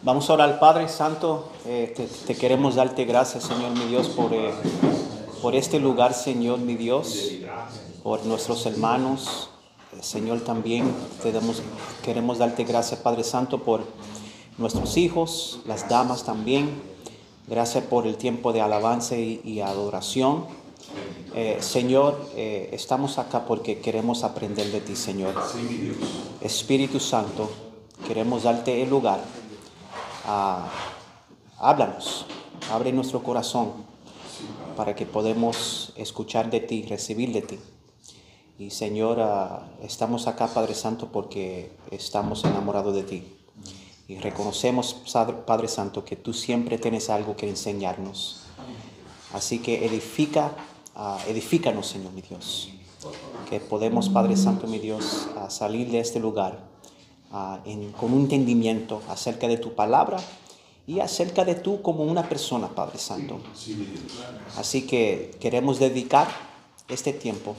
Vamos a orar. Padre Santo, te queremos darte gracias, Señor mi Dios, por este lugar, Señor mi Dios, por nuestros hermanos. Señor, también queremos darte gracias, Padre Santo, por nuestros hijos, las damas también. Gracias por el tiempo de alabanza y adoración. Señor, estamos acá porque queremos aprender de ti, Señor. Espíritu Santo, queremos darte el lugar. Háblanos, abre nuestro corazón para que podamos escuchar de ti, recibir de ti. Y Señor, estamos acá, Padre Santo, porque estamos enamorados de ti. Y reconocemos, Padre Santo, que tú siempre tienes algo que enseñarnos. Así que edifícanos, Señor mi Dios. Que podemos, Padre Santo, mi Dios, salir de este lugar con un entendimiento acerca de tu palabra y acerca de tú como una persona, Padre Santo. Así que queremos dedicar este tiempo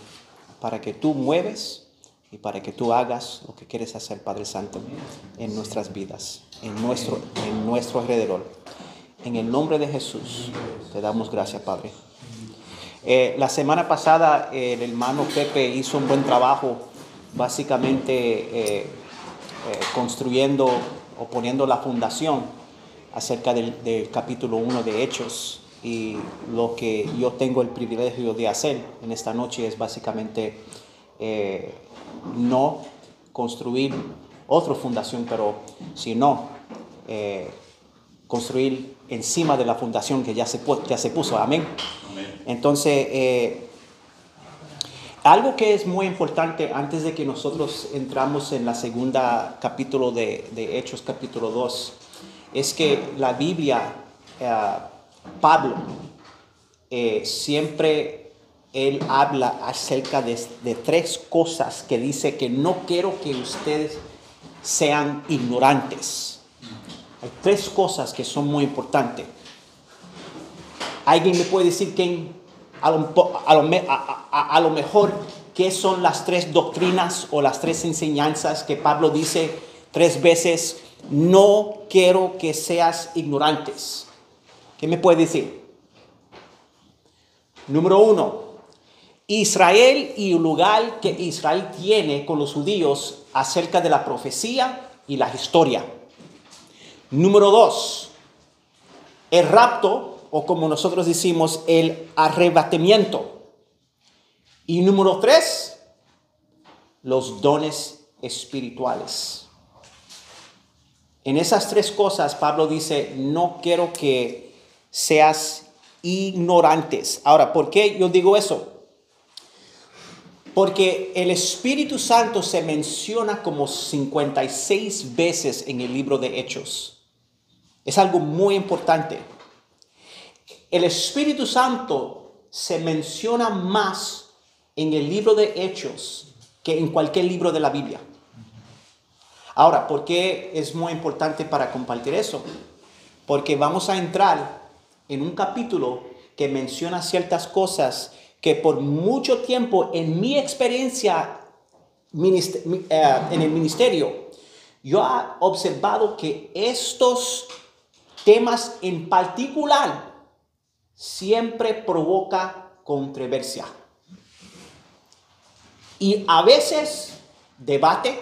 para que tú mueves y para que tú hagas lo que quieres hacer, Padre Santo, en nuestras vidas, en nuestro alrededor. En el nombre de Jesús te damos gracias, Padre. La semana pasada el hermano Pepe hizo un buen trabajo, básicamente construyendo o poniendo la fundación acerca del capítulo 1 de Hechos. Y lo que yo tengo el privilegio de hacer en esta noche es básicamente no construir otra fundación, pero sino construir encima de la fundación que ya se puso. Amén. Entonces, algo que es muy importante antes de que nosotros entramos en la segunda capítulo de Hechos, capítulo 2, es que la Biblia, Pablo, siempre él habla acerca de tres cosas que dice que no quiero que ustedes sean ignorantes. Hay tres cosas que son muy importantes. ¿Alguien me puede decir a lo mejor qué son las tres doctrinas o las tres enseñanzas que Pablo dice tres veces? No quiero que seas ignorantes. ¿Qué me puede decir? Número 1, Israel y el lugar que Israel tiene con los judíos acerca de la profecía y la historia. Número 2, el rapto, o como nosotros decimos, el arrebatamiento. Y número 3, los dones espirituales. En esas tres cosas, Pablo dice, no quiero que seas ignorantes. Ahora, ¿por qué yo digo eso? Porque el Espíritu Santo se menciona como 56 veces en el libro de Hechos. Es algo muy importante. El Espíritu Santo se menciona más en el libro de Hechos que en cualquier libro de la Biblia. Ahora, ¿por qué es muy importante para compartir eso? Porque vamos a entrar en un capítulo que menciona ciertas cosas que por mucho tiempo en mi experiencia en el ministerio, yo he observado que estos temas en particular siempre provoca controversia. Y a veces debate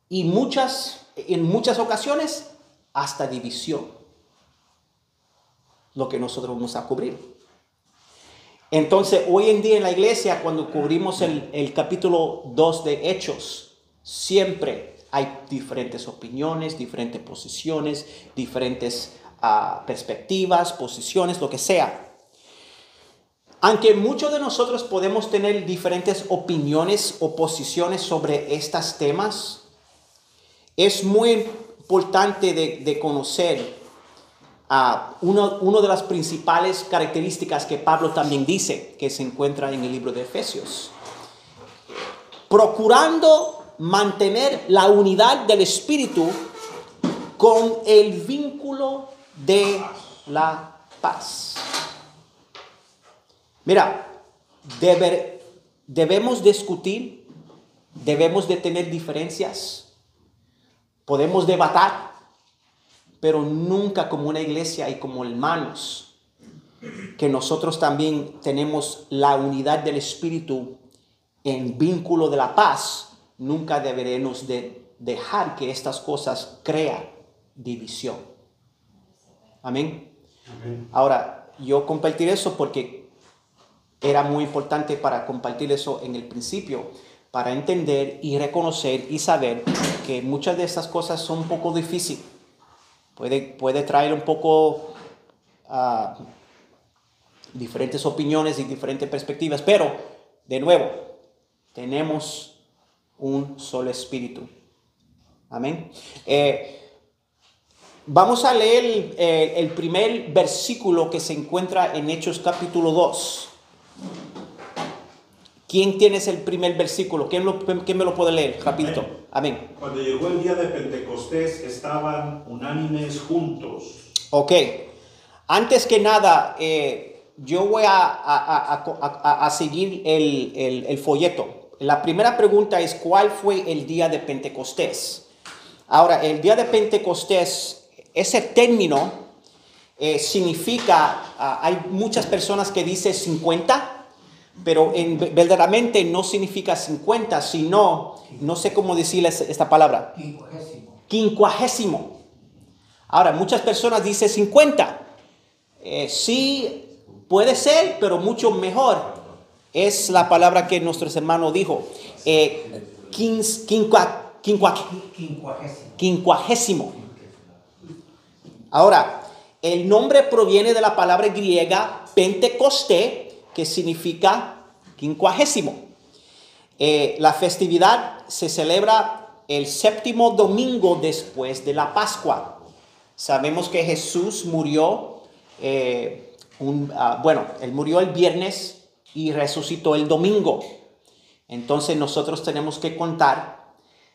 y en muchas ocasiones hasta división. Lo que nosotros vamos a cubrir. Entonces, hoy en día en la iglesia, cuando cubrimos el capítulo 2 de Hechos, siempre hay diferentes opiniones, diferentes posiciones, diferentes perspectivas, posiciones, lo que sea. Aunque muchos de nosotros podemos tener diferentes opiniones o posiciones sobre estos temas, es muy importante de conocer una de las principales características que Pablo también dice, que se encuentra en el libro de Efesios. Procurando mantener la unidad del Espíritu con el vínculo de la paz. Mira, debemos discutir, debemos de tener diferencias, podemos debatir, pero nunca como una iglesia y como hermanos, que nosotros también tenemos la unidad del Espíritu en vínculo de la paz, nunca deberemos de dejar que estas cosas crean división. Amén. Amén. Ahora, yo compartir eso porque era muy importante para compartir eso en el principio, para entender y reconocer y saber que muchas de estas cosas son un poco difíciles. Puede traer un poco diferentes opiniones y diferentes perspectivas, pero de nuevo, tenemos un solo espíritu. Amén. Vamos a leer el primer versículo que se encuentra en Hechos capítulo 2. ¿Quién tiene el primer versículo? ¿Quién me lo puede leer? Rapidito. Amén. Cuando llegó el día de Pentecostés, estaban unánimes juntos. Ok. Antes que nada, yo voy a seguir el folleto. La primera pregunta es, ¿cuál fue el día de Pentecostés? Ahora, el día de Pentecostés, ese término significa, hay muchas personas que dicen 50, pero verdaderamente no significa 50, sino, no sé cómo decirles esta palabra. Quincuagésimo. Ahora, muchas personas dicen 50. Sí, puede ser, pero mucho mejor es la palabra que nuestros hermanos dijo. Quincuagésimo. Ahora, el nombre proviene de la palabra griega Pentecostés, que significa quincuagésimo. La festividad se celebra el séptimo domingo después de la Pascua. Sabemos que Jesús murió, él murió el viernes y resucitó el domingo. Entonces nosotros tenemos que contar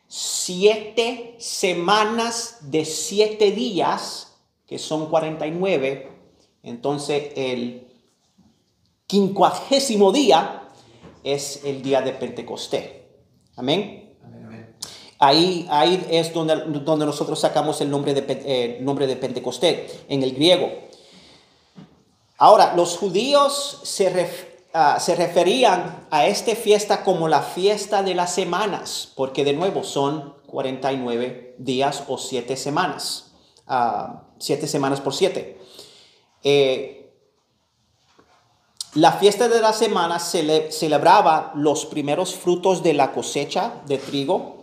7 semanas de 7 días, que son 49. Entonces el quincuagésimo día es el día de Pentecostés. Amén. Ahí es donde nosotros sacamos el nombre de Pentecostés en el griego. Ahora, los judíos se referían a esta fiesta como la fiesta de las semanas, porque de nuevo son 49 días o 7 semanas. 7 semanas por 7. La fiesta de las semanas celebraba los primeros frutos de la cosecha de trigo.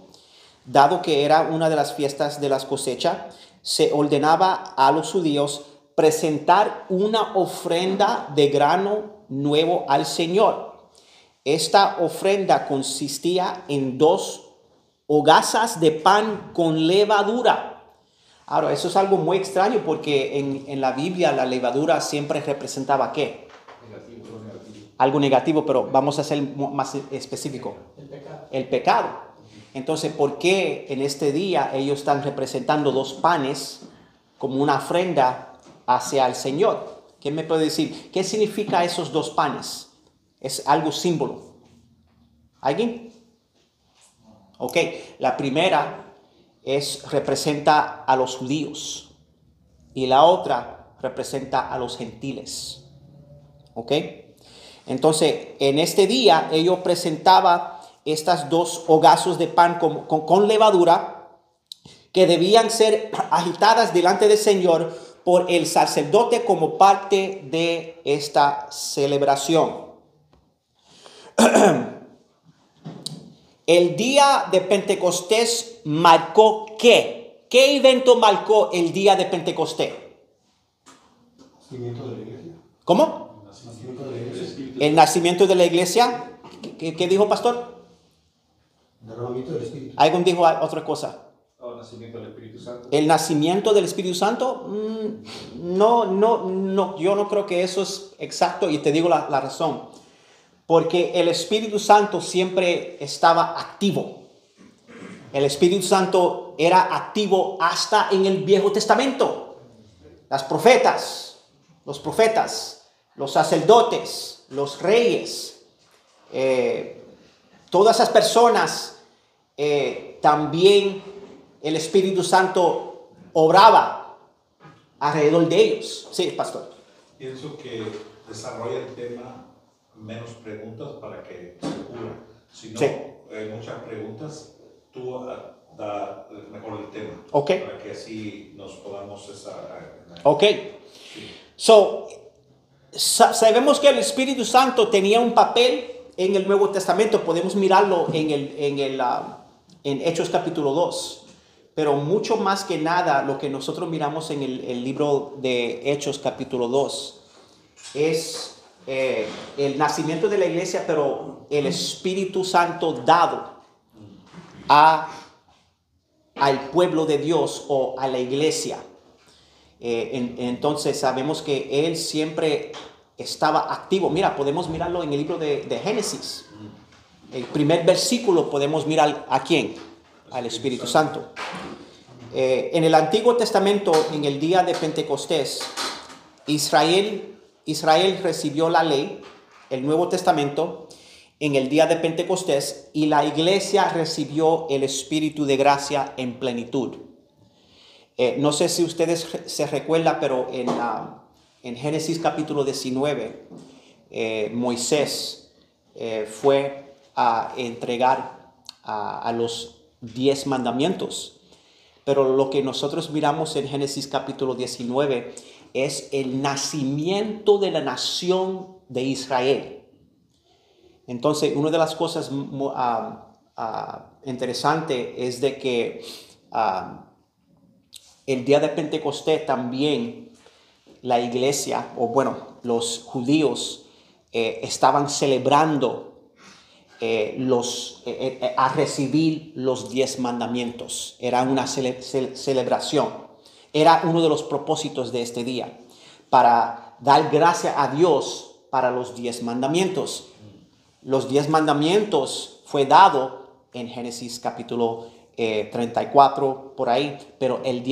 Dado que era una de las fiestas de las cosechas, se ordenaba a los judíos presentar una ofrenda de grano nuevo al Señor. Esta ofrenda consistía en 2 hogazas de pan con levadura. Ahora, eso es algo muy extraño porque en la Biblia la levadura siempre representaba ¿qué? Algo negativo, pero vamos a ser más específico. El pecado. Entonces, ¿por qué en este día ellos están representando 2 panes como una ofrenda hacia el Señor? ¿Quién me puede decir qué significa esos 2 panes? Es algo símbolo. ¿Alguien? Ok, la primera representa a los judíos y la otra representa a los gentiles. ¿Ok? Entonces, en este día ellos presentaban estas 2 hogazos de pan con levadura que debían ser agitadas delante del Señor por el sacerdote como parte de esta celebración. El día de Pentecostés marcó ¿qué? ¿Qué evento marcó el día de Pentecostés? Nacimiento de la iglesia. ¿Cómo? Nacimiento de la iglesia. El nacimiento de la iglesia. ¿Qué dijo, pastor? Derramamiento del Espíritu. ¿Alguien dijo otra cosa? Nacimiento del Espíritu Santo. ¿El nacimiento del Espíritu Santo? No, yo no creo que eso es exacto y te digo la razón. Porque el Espíritu Santo siempre estaba activo. El Espíritu Santo era activo hasta en el Viejo Testamento. Los profetas, los sacerdotes, los reyes, todas esas personas, también el Espíritu Santo obraba alrededor de ellos. Sí, pastor. Pienso que desarrolla el tema menos preguntas para que se cubra. Si no, Sí. hay muchas preguntas, tú da mejor el tema. Ok. Para que así nos podamos... Ok. Sí. So, sabemos que el Espíritu Santo tenía un papel en el Nuevo Testamento. Podemos mirarlo en Hechos capítulo 2. Pero mucho más que nada, lo que nosotros miramos en el libro de Hechos capítulo 2 es el nacimiento de la iglesia, pero el Espíritu Santo dado al pueblo de Dios o a la iglesia. Entonces sabemos que Él siempre estaba activo. Mira, podemos mirarlo en el libro de Génesis. El primer versículo podemos mirar ¿a quién? Al Espíritu Santo. En el Antiguo Testamento, en el día de Pentecostés, Israel recibió la ley, el Nuevo Testamento, en el día de Pentecostés, y la iglesia recibió el Espíritu de gracia en plenitud. No sé si ustedes se recuerdan, pero en Génesis capítulo 19, Moisés fue a entregar a los 10 mandamientos. Pero lo que nosotros miramos en Génesis capítulo 19 es el nacimiento de la nación de Israel. Entonces, una de las cosas interesantes es de que el día de Pentecostés también la iglesia, o bueno, los judíos estaban celebrando a recibir los 10 mandamientos. Era una celebración. Era uno de los propósitos de este día, para dar gracias a Dios para los 10 mandamientos. Los 10 mandamientos fue dado en Génesis capítulo 34, por ahí, pero el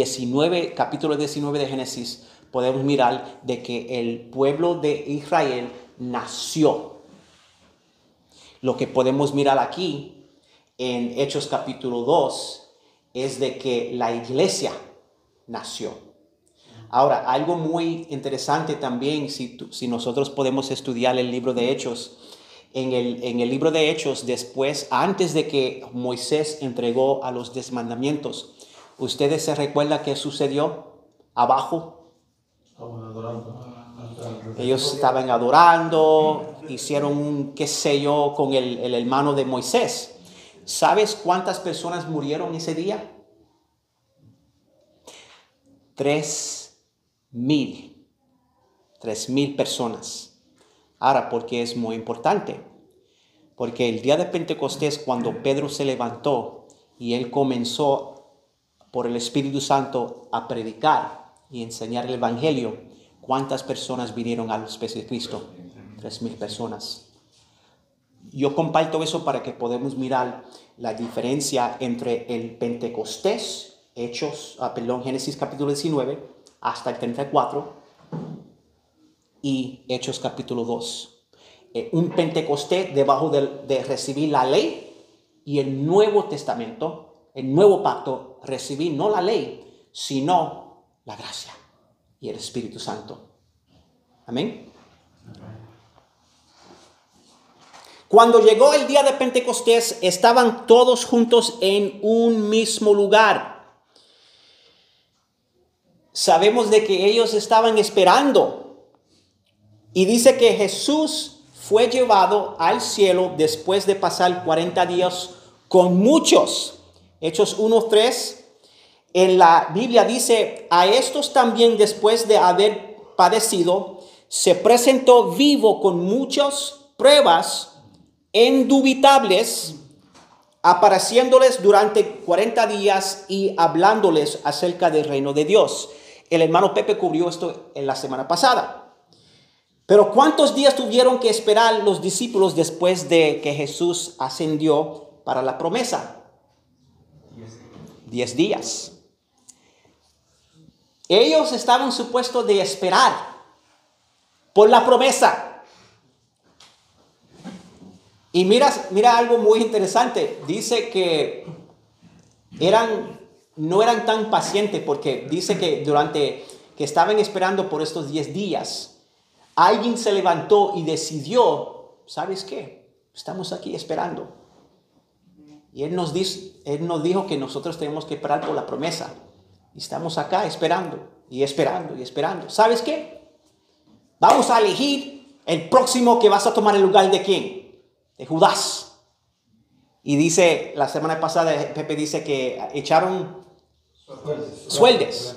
capítulo 19 de Génesis, podemos mirar de que el pueblo de Israel nació. Lo que podemos mirar aquí en Hechos capítulo 2 es de que la iglesia nació. Ahora, algo muy interesante también, si nosotros podemos estudiar el libro de Hechos, en el libro de Hechos, después, antes de que Moisés entregó a los 10 mandamientos, ¿ustedes se recuerdan qué sucedió abajo? Estaban adorando. Ellos estaban adorando, hicieron un qué sé yo con el hermano de Moisés. ¿Sabes cuántas personas murieron ese día? 3,000 personas. Ahora, ¿por qué es muy importante? Porque el día de Pentecostés, cuando Pedro se levantó y él comenzó por el Espíritu Santo a predicar y enseñar el Evangelio, ¿cuántas personas vinieron a los pies de Cristo? 3,000 personas. Yo comparto eso para que podamos mirar la diferencia entre el Pentecostés, Génesis capítulo 19 hasta el 34 y Hechos capítulo 2. Un Pentecostés debajo de recibir la ley, y el Nuevo Testamento, el Nuevo Pacto, recibir no la ley, sino la gracia y el Espíritu Santo. Amén. Cuando llegó el día de Pentecostés, estaban todos juntos en un mismo lugar. Sabemos de que ellos estaban esperando. Y dice que Jesús fue llevado al cielo después de pasar 40 días con muchos. Hechos 1:3. En la Biblia dice, a estos también después de haber padecido, se presentó vivo con muchas pruebas indubitables, apareciéndoles durante 40 días y hablándoles acerca del reino de Dios. El hermano Pepe cubrió esto en la semana pasada. Pero ¿cuántos días tuvieron que esperar los discípulos después de que Jesús ascendió para la promesa? 10 días. Ellos estaban supuestos de esperar por la promesa. Y mira algo muy interesante. Dice que no eran tan pacientes, porque dice que que estaban esperando por estos 10 días, alguien se levantó y decidió, ¿sabes qué? Estamos aquí esperando. Y Él nos dijo que nosotros tenemos que esperar por la promesa. Y estamos acá esperando y esperando y esperando. ¿Sabes qué? Vamos a elegir el próximo que vas a tomar el lugar de ¿quién? De Judas. Y dice, la semana pasada Pepe dice que echaron sueldos.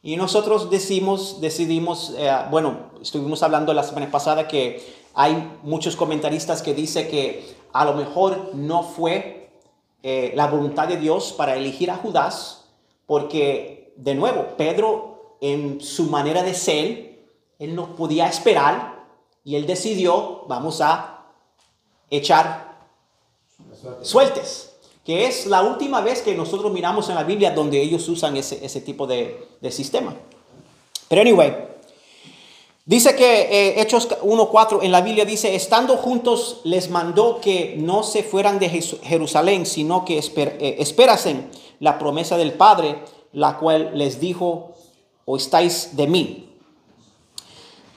Y nosotros decidimos, estuvimos hablando la semana pasada que hay muchos comentaristas que dicen que a lo mejor no fue la voluntad de Dios para elegir a Judas, porque de nuevo, Pedro en su manera de ser, él no podía esperar y él decidió, vamos a echar sueltes. Que es la última vez que nosotros miramos en la Biblia donde ellos usan ese tipo de sistema. Pero anyway, dice que Hechos 1:4 en la Biblia dice, estando juntos les mandó que no se fueran de Jerusalén, sino que esperasen la promesa del Padre, la cual les dijo, oísteis de mí.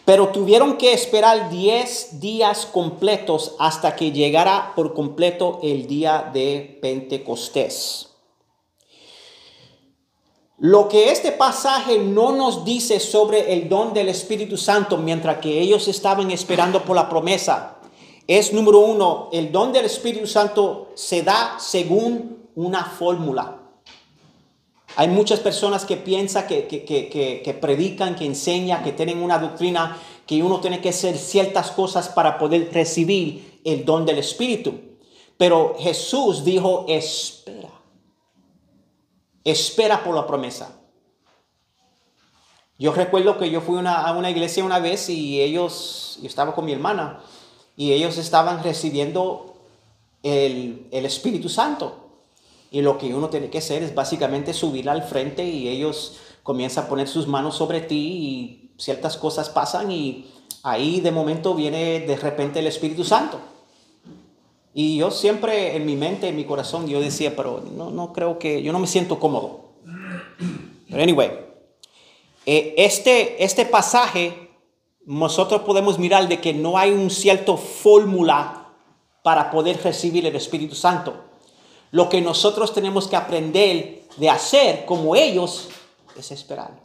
Pero tuvieron que esperar 10 días completos hasta que llegara por completo el día de Pentecostés. Lo que este pasaje no nos dice sobre el don del Espíritu Santo mientras que ellos estaban esperando por la promesa es, número 1, el don del Espíritu Santo se da según una fórmula. Hay muchas personas que piensan, que predican, que enseñan, que tienen una doctrina que uno tiene que hacer ciertas cosas para poder recibir el don del Espíritu. Pero Jesús dijo, espera. Espera por la promesa. Yo recuerdo que yo fui a una iglesia una vez y yo estaba con mi hermana y ellos estaban recibiendo el Espíritu Santo. Y lo que uno tiene que hacer es básicamente subir al frente y ellos comienzan a poner sus manos sobre ti y ciertas cosas pasan y ahí de momento viene de repente el Espíritu Santo. Y yo siempre en mi mente, en mi corazón, yo decía, pero no creo que, yo no me siento cómodo. Pero anyway, este pasaje nosotros podemos mirar de que no hay un cierto fórmula para poder recibir el Espíritu Santo. Lo que nosotros tenemos que aprender de hacer como ellos es esperar.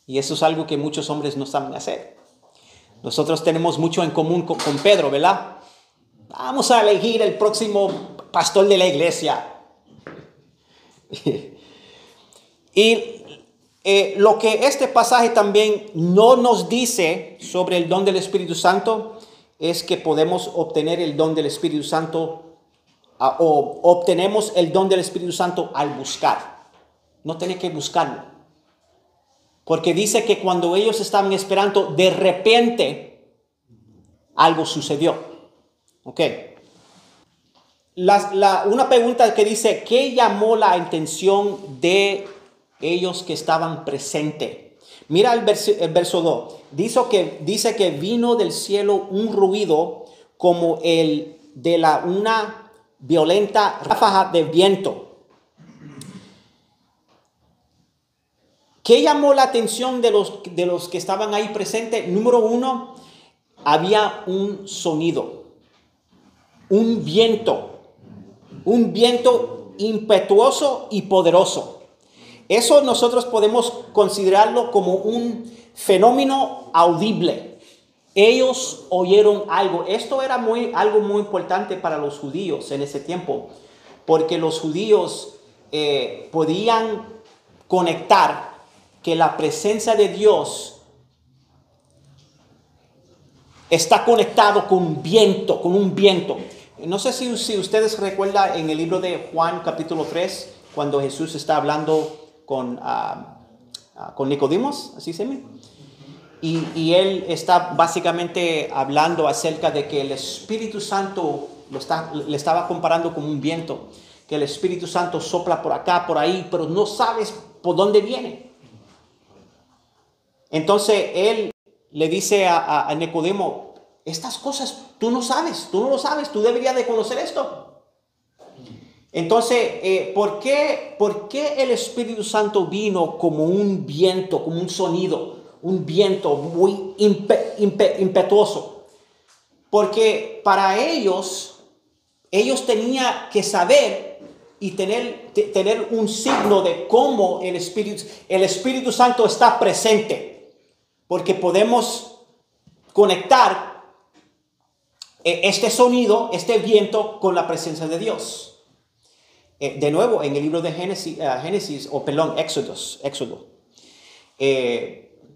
Y eso es algo que muchos hombres no saben hacer. Nosotros tenemos mucho en común con Pedro, ¿verdad? Vamos a elegir el próximo pastor de la iglesia. Y lo que este pasaje también no nos dice sobre el don del Espíritu Santo es que podemos obtener el don del Espíritu Santo o obtenemos el don del Espíritu Santo al buscar. No tiene que buscarlo. Porque dice que cuando ellos estaban esperando, de repente algo sucedió. Ok. Una pregunta que dice, ¿qué llamó la atención de ellos que estaban presentes? Mira el verso 2. Dice que vino del cielo un ruido como el de una violenta ráfaga de viento. ¿Qué llamó la atención de los que estaban ahí presentes? Número 1, había un sonido, un viento impetuoso y poderoso. Eso nosotros podemos considerarlo como un fenómeno audible. Ellos oyeron algo. Esto era algo muy importante para los judíos en ese tiempo, porque los judíos podían conectar que la presencia de Dios está conectado con un viento. No sé si ustedes recuerdan en el libro de Juan capítulo 3, cuando Jesús está hablando con Nicodemos, así se llama. Y él está básicamente hablando acerca de que el Espíritu Santo le estaba comparando con un viento, que el Espíritu Santo sopla por acá, por ahí, pero no sabes por dónde viene. Entonces él le dice a Nicodemo, estas cosas tú no lo sabes, tú deberías de conocer esto. Entonces, ¿por qué el Espíritu Santo vino como un viento, como un sonido, un viento muy impetuoso? Porque para ellos tenían que saber y tener un signo de cómo el Espíritu Santo está presente. Porque podemos conectar este sonido, este viento, con la presencia de Dios. De nuevo, en el libro de Éxodo.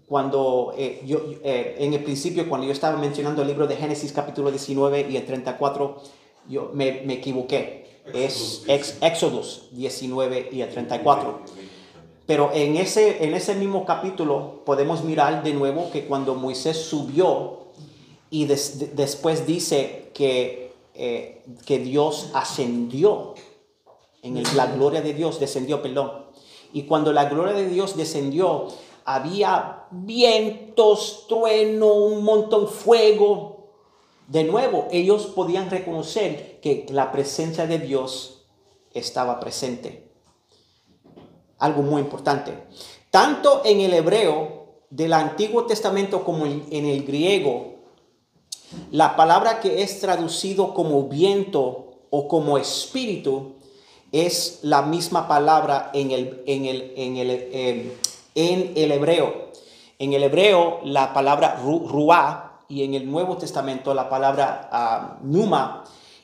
Cuando en el principio, cuando yo estaba mencionando el libro de Génesis capítulo 19 y el 34, yo me equivoqué. Es Éxodo 19 y el 34. Pero en ese mismo capítulo podemos mirar de nuevo que cuando Moisés subió y después dice que Dios ascendió. La gloria de Dios descendió, Y cuando la gloria de Dios descendió, había vientos, trueno, un montón de fuego. De nuevo, ellos podían reconocer que la presencia de Dios estaba presente. Algo muy importante. Tanto en el hebreo del Antiguo Testamento como en el griego, la palabra que es traducido como viento o como espíritu es la misma palabra en el hebreo. En el hebreo, la palabra ruá, y en el Nuevo Testamento la palabra pneuma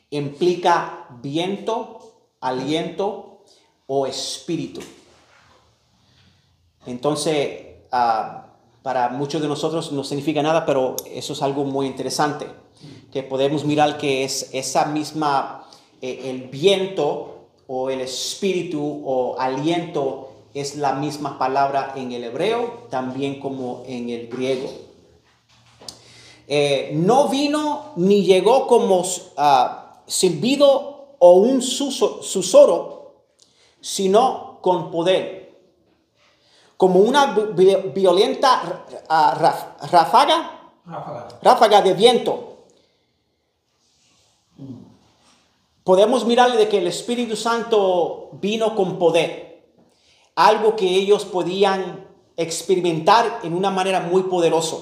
implica viento, aliento o espíritu. Entonces, para muchos de nosotros no significa nada, pero eso es algo muy interesante, que podemos mirar que es esa misma, el viento o el espíritu o aliento es la misma palabra en el hebreo, también como en el griego. No vino ni llegó como silbido o un susurro, sino con poder, como una violenta ráfaga de viento. Podemos mirarle de que el Espíritu Santo vino con poder, algo que ellos podían experimentar en una manera muy poderosa.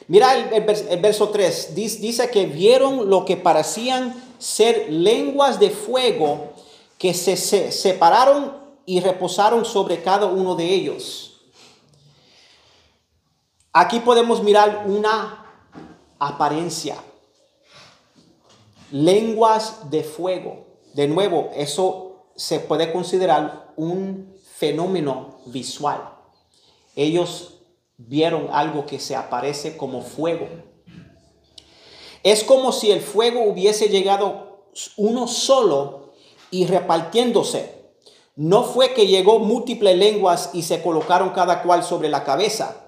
Mira el verso 3, dice que vieron lo que parecían ser lenguas de fuego que se separaron y reposaron sobre cada uno de ellos. Aquí podemos mirar una apariencia. Lenguas de fuego. De nuevo, eso se puede considerar un fenómeno visual. Ellos vieron algo que se aparece como fuego. Es como si el fuego hubiese llegado uno solo y repartiéndose. No fue que llegó múltiples lenguas y se colocaron cada cual sobre la cabeza.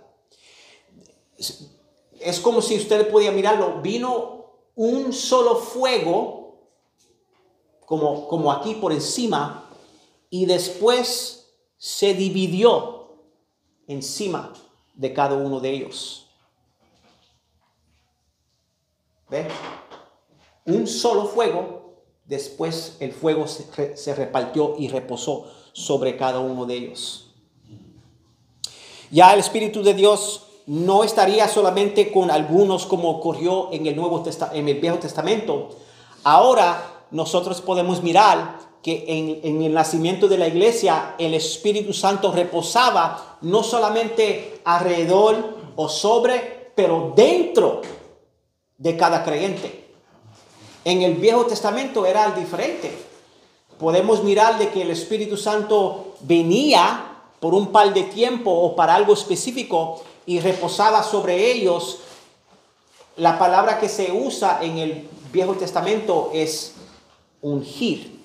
Es como si usted podía mirarlo. Vino un solo fuego, como aquí por encima, y después se dividió encima de cada uno de ellos. ¿Ve? Un solo fuego, después el fuego se repartió y reposó sobre cada uno de ellos. Ya el Espíritu de Dios no estaría solamente con algunos como ocurrió en el Viejo Testamento. Ahora nosotros podemos mirar que en el nacimiento de la iglesia el Espíritu Santo reposaba no solamente alrededor o sobre, pero dentro de cada creyente. En el Viejo Testamento era diferente. Podemos mirar de que el Espíritu Santo venía por un par de tiempo o para algo específico y reposaba sobre ellos. La palabra que se usa en el Viejo Testamento es ungir.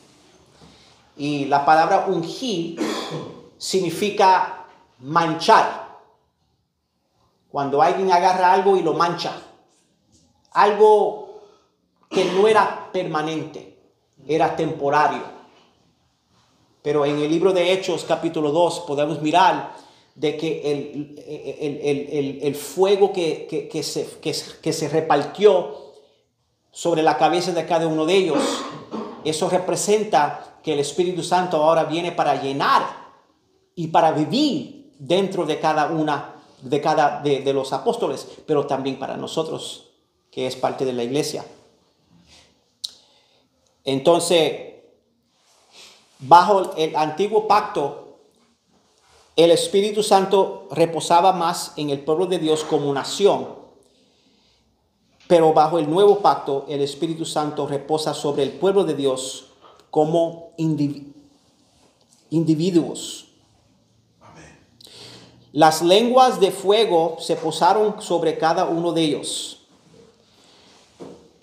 Y la palabra ungir significa manchar. Cuando alguien agarra algo y lo mancha. Algo que no era permanente, era temporario. Pero en el libro de Hechos, capítulo 2, podemos mirar de que el fuego que se repartió sobre la cabeza de cada uno de ellos, eso representa que el Espíritu Santo ahora viene para llenar y para vivir dentro de cada una de los apóstoles, pero también para nosotros, que es parte de la iglesia. Entonces, bajo el antiguo pacto, el Espíritu Santo reposaba más en el pueblo de Dios como nación, pero bajo el nuevo pacto, el Espíritu Santo reposa sobre el pueblo de Dios como individuos. Amén. Las lenguas de fuego se posaron sobre cada uno de ellos.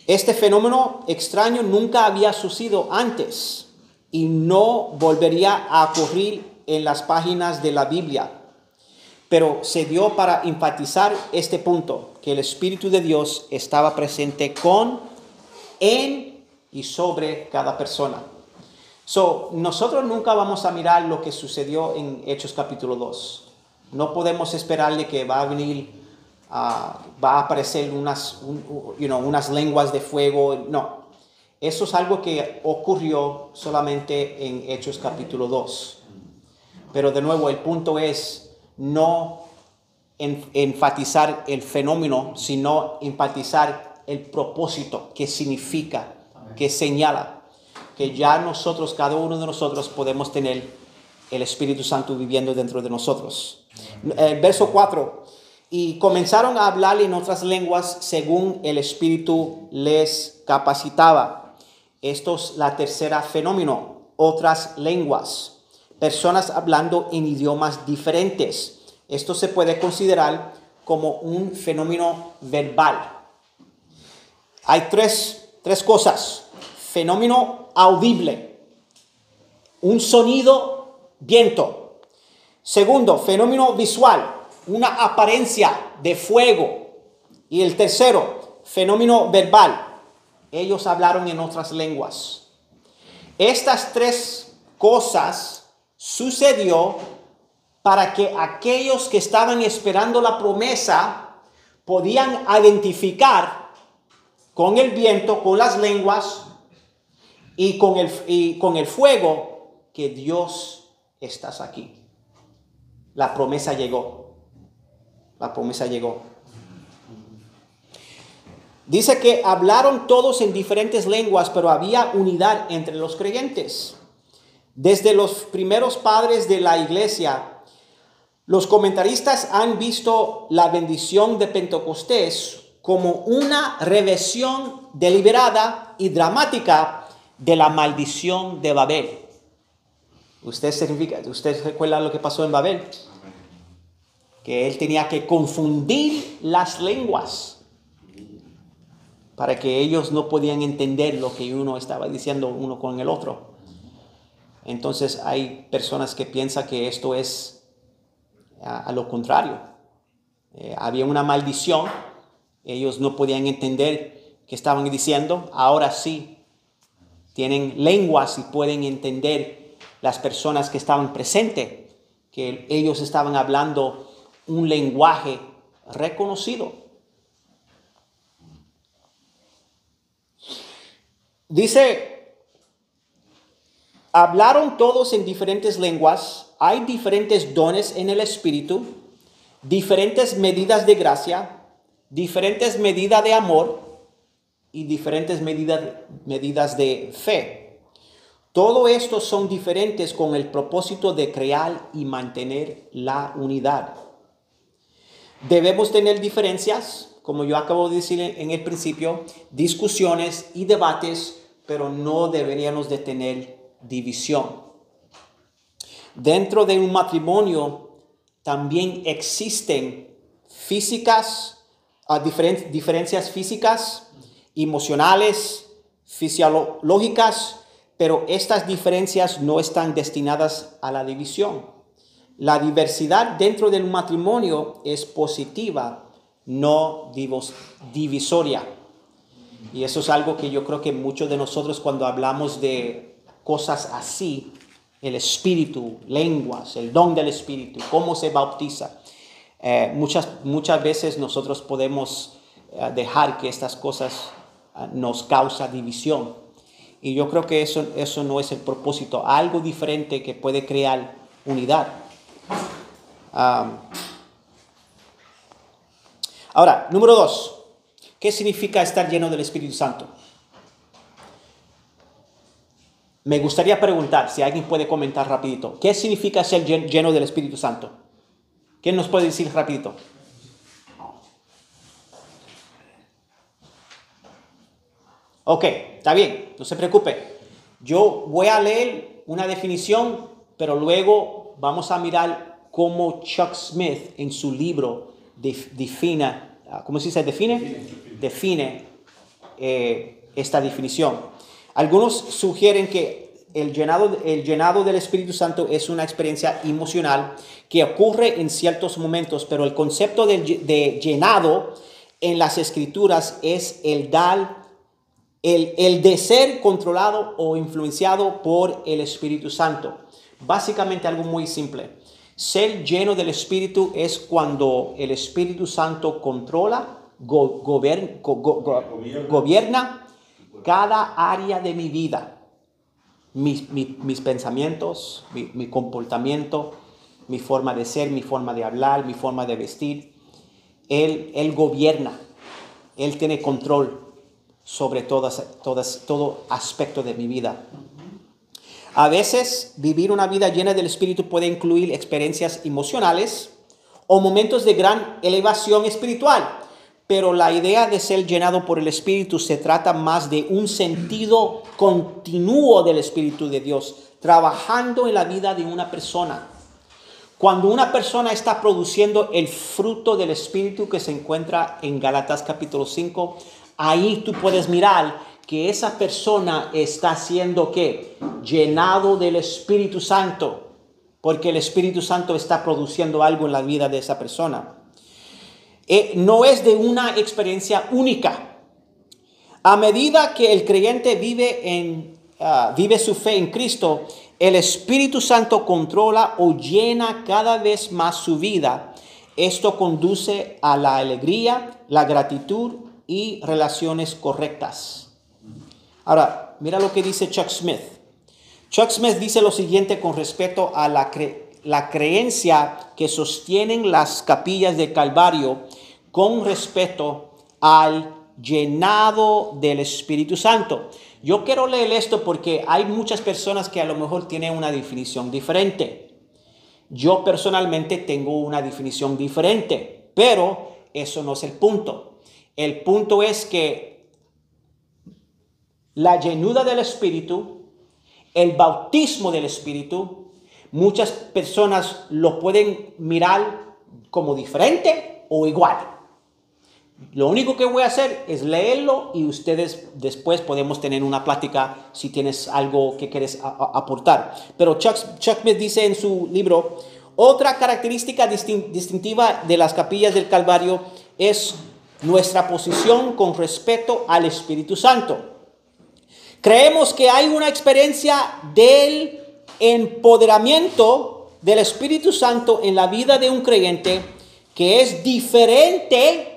Este fenómeno extraño nunca había sucedido antes y no volvería a ocurrir en las páginas de la Biblia, pero se dio para enfatizar este punto, que el Espíritu de Dios estaba presente en y sobre cada persona. Nosotros nunca vamos a mirar lo que sucedió en Hechos capítulo 2. No podemos esperarle que va a venir, va a aparecer unas lenguas de fuego. No, eso es algo que ocurrió solamente en Hechos capítulo 2. Pero de nuevo, el punto es no enfatizar el fenómeno, sino enfatizar el propósito, que significa, que señala que ya nosotros, cada uno de nosotros, podemos tener el Espíritu Santo viviendo dentro de nosotros. Verso 4. Y comenzaron a hablar en otras lenguas según el Espíritu les capacitaba. Esto es la tercera fenómeno, otras lenguas. Personas hablando en idiomas diferentes. Esto se puede considerar como un fenómeno verbal. Hay tres cosas. Fenómeno audible. Un sonido, viento. Segundo, fenómeno visual. Una apariencia de fuego. Y el tercero, fenómeno verbal. Ellos hablaron en otras lenguas. Estas tres cosas sucedió para que aquellos que estaban esperando la promesa podían identificar con el viento, con las lenguas y con el fuego que Dios estás aquí. La promesa llegó. La promesa llegó. Dice que hablaron todos en diferentes lenguas, pero había unidad entre los creyentes. Desde los primeros padres de la iglesia, los comentaristas han visto la bendición de Pentecostés como una revelación deliberada y dramática de la maldición de Babel. ¿Usted recuerda lo que pasó en Babel? Que él tenía que confundir las lenguas para que ellos no podían entender lo que uno estaba diciendo uno con el otro. Entonces hay personas que piensan que esto es a lo contrario. Había una maldición, ellos no podían entender qué estaban diciendo. Ahora sí, tienen lenguas y pueden entender las personas que estaban presentes, que ellos estaban hablando un lenguaje reconocido. Dice, hablaron todos en diferentes lenguas, hay diferentes dones en el Espíritu, diferentes medidas de gracia, diferentes medidas de amor y diferentes medidas de fe. Todo esto son diferentes con el propósito de crear y mantener la unidad. Debemos tener diferencias, como yo acabo de decir en el principio, discusiones y debates, pero no deberíamos de tener división. Dentro de un matrimonio también existen diferencias físicas, emocionales, fisiológicas, pero estas diferencias no están destinadas a la división. La diversidad dentro del matrimonio es positiva, no divisoria. Y eso es algo que yo creo que muchos de nosotros, cuando hablamos de cosas así, el espíritu, lenguas, el don del espíritu, cómo se bautiza, muchas veces nosotros podemos dejar que estas cosas nos causan división. Y yo creo que eso no es el propósito. Algo diferente que puede crear unidad. Ahora, número 2. ¿Qué significa estar lleno del Espíritu Santo? Me gustaría preguntar, si alguien puede comentar rapidito, ¿qué significa ser lleno del Espíritu Santo? ¿Quién nos puede decir rapidito? Ok, está bien, no se preocupe. Yo voy a leer una definición, pero luego vamos a mirar cómo Chuck Smith en su libro define, ¿cómo se dice? Define esta definición. Algunos sugieren que el llenado del Espíritu Santo es una experiencia emocional que ocurre en ciertos momentos, pero el concepto de llenado en las Escrituras es el de ser controlado o influenciado por el Espíritu Santo. Básicamente algo muy simple. Ser lleno del Espíritu es cuando el Espíritu Santo controla, gobierna cada área de mi vida. Mis pensamientos, mi comportamiento, mi forma de ser, mi forma de hablar, mi forma de vestir. Él gobierna. Él tiene control sobre todo aspecto de mi vida. A veces, vivir una vida llena del Espíritu puede incluir experiencias emocionales o momentos de gran elevación espiritual. Pero la idea de ser llenado por el Espíritu se trata más de un sentido continuo del Espíritu de Dios, trabajando en la vida de una persona. Cuando una persona está produciendo el fruto del Espíritu que se encuentra en Gálatas capítulo 5, ahí tú puedes mirar que esa persona está siendo ¿qué? Llenado del Espíritu Santo, porque el Espíritu Santo está produciendo algo en la vida de esa persona. No es de una experiencia única. A medida que el creyente vive su fe en Cristo, el Espíritu Santo controla o llena cada vez más su vida. Esto conduce a la alegría, la gratitud y relaciones correctas. Ahora, mira lo que dice Chuck Smith. Chuck Smith dice lo siguiente con respecto a la creencia que sostienen las capillas del Calvario con respecto al llenado del Espíritu Santo. Yo quiero leer esto porque hay muchas personas que a lo mejor tienen una definición diferente. Yo personalmente tengo una definición diferente, pero eso no es el punto. El punto es que la llenura del Espíritu, el bautismo del Espíritu, muchas personas lo pueden mirar como diferente o igual. Lo único que voy a hacer es leerlo y ustedes después podemos tener una plática si tienes algo que quieres aportar. Pero Chuck Smith dice en su libro, otra característica distintiva de las capillas del Calvario es nuestra posición con respecto al Espíritu Santo. Creemos que hay una experiencia del empoderamiento del Espíritu Santo en la vida de un creyente que es diferente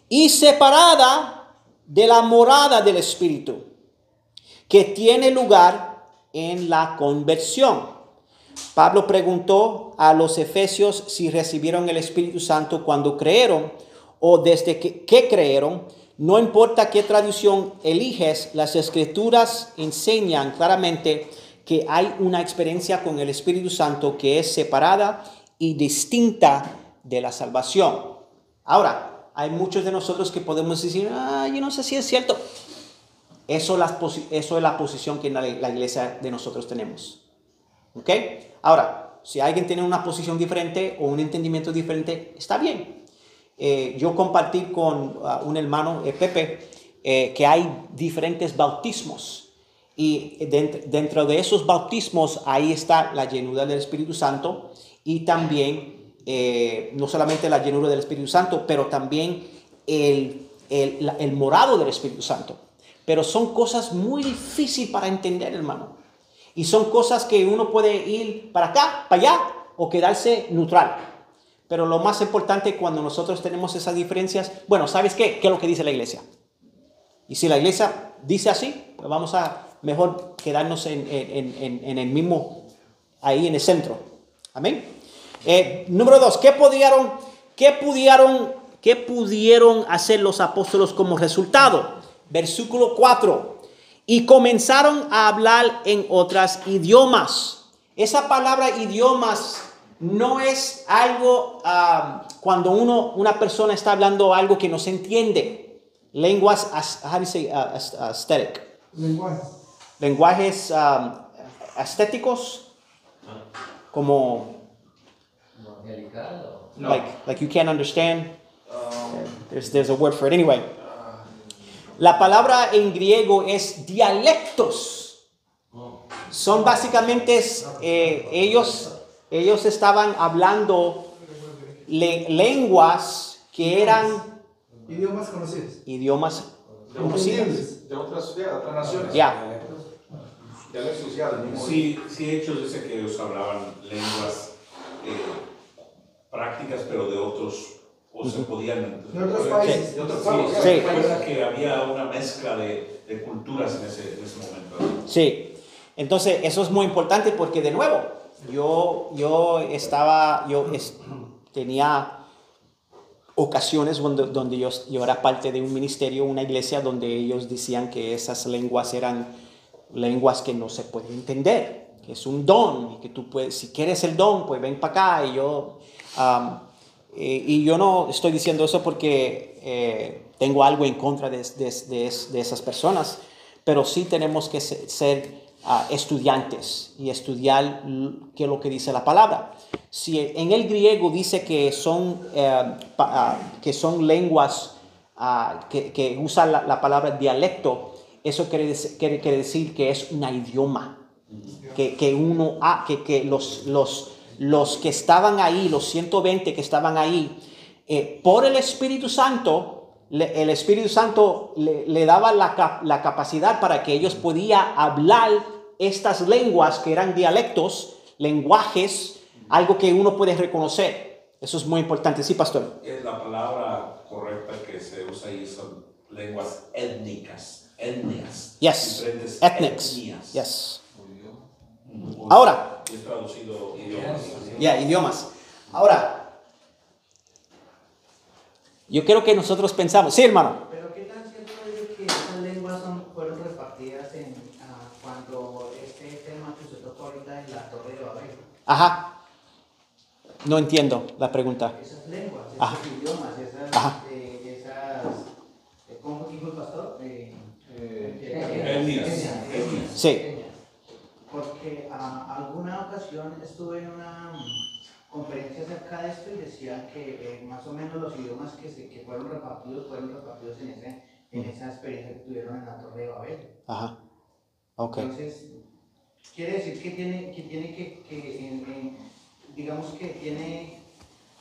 y separada de la morada del Espíritu, que tiene lugar en la conversión. Pablo preguntó a los efesios si recibieron el Espíritu Santo cuando creyeron o desde que creyeron. No importa qué traducción eliges, las Escrituras enseñan claramente que hay una experiencia con el Espíritu Santo que es separada y distinta de la salvación. Ahora, hay muchos de nosotros que podemos decir, yo no sé si es cierto. Eso es la posición que la iglesia de nosotros tenemos. ¿Ok? Ahora, si alguien tiene una posición diferente o un entendimiento diferente, está bien. Yo compartí con un hermano, Pepe, que hay diferentes bautismos. Y dentro de esos bautismos, ahí está la llenura del Espíritu Santo y también no solamente la llenura del Espíritu Santo, pero también el morado del Espíritu Santo. Pero son cosas muy difíciles para entender, hermano. Y son cosas que uno puede ir para acá, para allá, o quedarse neutral. Pero lo más importante cuando nosotros tenemos esas diferencias, bueno, ¿sabes qué? ¿Qué es lo que dice la iglesia? Y si la iglesia dice así, pues vamos a mejor quedarnos en el mismo, ahí en el centro. Amén. Número 2, ¿qué pudieron hacer los apóstoles como resultado? Versículo 4. Y comenzaron a hablar en otros idiomas. Esa palabra idiomas no es algo cuando una persona está hablando algo que no se entiende. Lenguas, how do you say aesthetic? Lenguajes estéticos, como like you can't understand. There's a word for it anyway. La palabra en griego es dialectos. Son básicamente ellos estaban hablando lenguas que eran idiomas conocidos. Idiomas conocidos. De otras naciones. Ya. Dialectos ya del mismo. Sí, Hechos dice que ellos hablaban lenguas prácticas, pero de otros, o se podían... De otros países. De otros pueblos. países. Sí. Recuerda que había una mezcla de culturas en ese momento. Sí. Entonces, eso es muy importante porque, de nuevo, yo tenía ocasiones donde yo era parte de un ministerio, una iglesia, donde ellos decían que esas lenguas eran lenguas que no se pueden entender, que es un don, y que tú puedes, si quieres el don, pues ven para acá. Y yo no estoy diciendo eso porque tengo algo en contra de esas personas, pero sí tenemos que ser estudiantes y estudiar qué es lo que dice la palabra. Si en el griego dice que son lenguas que usan la palabra dialecto, eso quiere decir que es un idioma. Que los que estaban ahí, los 120 que estaban ahí, por el Espíritu Santo, el Espíritu Santo le daba la capacidad para que ellos podían hablar estas lenguas que eran dialectos, lenguajes, algo que uno puede reconocer. Eso es muy importante. Sí, pastor. La palabra correcta que se usa ahí son lenguas étnicas, etnias. Yes, Diferentes ethnics. etnias. Yes. Ahora. He traducido idiomas. Idiomas. Ahora, yo quiero que nosotros pensamos. Sí, hermano. Pero ¿qué tan cierto es que esas lenguas fueron repartidas cuando este tema que se tocó ahorita en la Torre de Babel? Ajá. No entiendo la pregunta. Esas lenguas, Ajá. esos idiomas, Ajá. ¿cómo dijo el pastor? Etnias. Sí. Porque alguna ocasión estuve en una conferencia acerca de esto y decían que más o menos los idiomas que fueron repartidos en esa experiencia que tuvieron en la Torre de Babel. Ajá. Ok. Entonces, quiere decir que digamos que tiene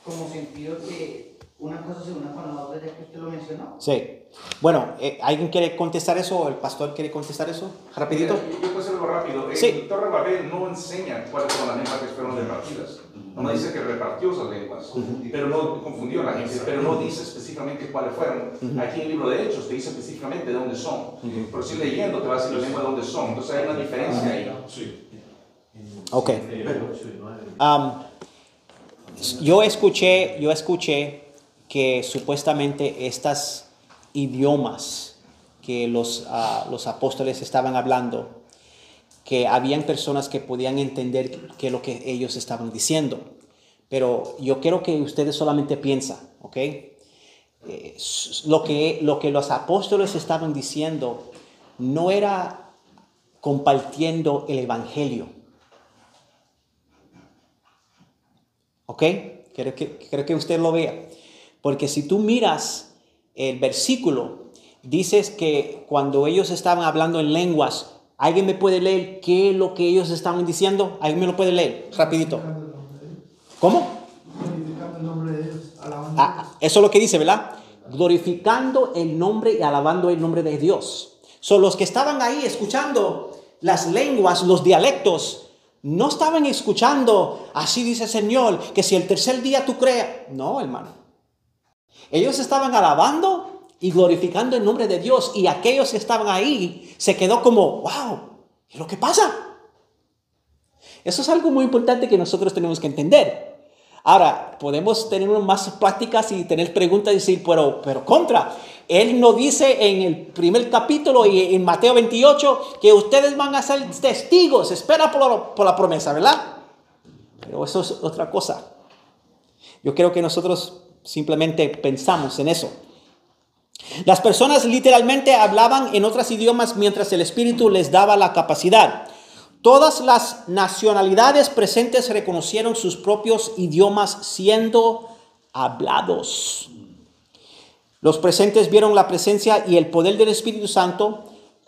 como sentido que una cosa se una con la otra, ya que usted lo mencionó. Sí. Bueno, ¿alguien quiere contestar eso? ¿El pastor quiere contestar eso? Rapidito. Yo puedo hacerlo rápido. Sí. El Torre de Babel no enseña cuáles son las lenguas que fueron repartidas. No dice que repartió esas lenguas, pero no confundió a la gente, pero no dice específicamente cuáles fueron. Aquí en el libro de Hechos te dice específicamente de dónde son. Pero si leyendo te va a decir la lengua de dónde son. Entonces hay una diferencia ahí. Sí. Ok. Yo escuché que supuestamente estas idiomas que los apóstoles estaban hablando, que habían personas que podían entender qué es lo que ellos estaban diciendo. Pero yo quiero que ustedes solamente piensen, ¿ok? Lo que los apóstoles estaban diciendo no era compartiendo el evangelio. ¿Ok? Quiero que usted lo vea. Porque si tú miras el versículo, dices que cuando ellos estaban hablando en lenguas, ¿alguien me puede leer qué es lo que ellos estaban diciendo? ¿Alguien me lo puede leer? Rapidito. ¿Cómo? Glorificando el nombre de Dios, alabando a Dios. Eso es lo que dice, ¿verdad? Glorificando el nombre y alabando el nombre de Dios. Son los que estaban ahí escuchando las lenguas, los dialectos. No estaban escuchando, así dice el Señor, que si el tercer día tú creas. No, hermano. Ellos estaban alabando y glorificando el nombre de Dios. Y aquellos que estaban ahí se quedó como, wow, ¿qué es lo que pasa? Eso es algo muy importante que nosotros tenemos que entender. Ahora, podemos tener más prácticas y tener preguntas y decir, pero contra. Él nos dice en el primer capítulo y en Mateo 28 que ustedes van a ser testigos. Espera por la promesa, ¿verdad? Pero eso es otra cosa. Yo creo que nosotros simplemente pensamos en eso. Las personas literalmente hablaban en otros idiomas mientras el Espíritu les daba la capacidad. Todas las nacionalidades presentes reconocieron sus propios idiomas siendo hablados. Los presentes vieron la presencia y el poder del Espíritu Santo.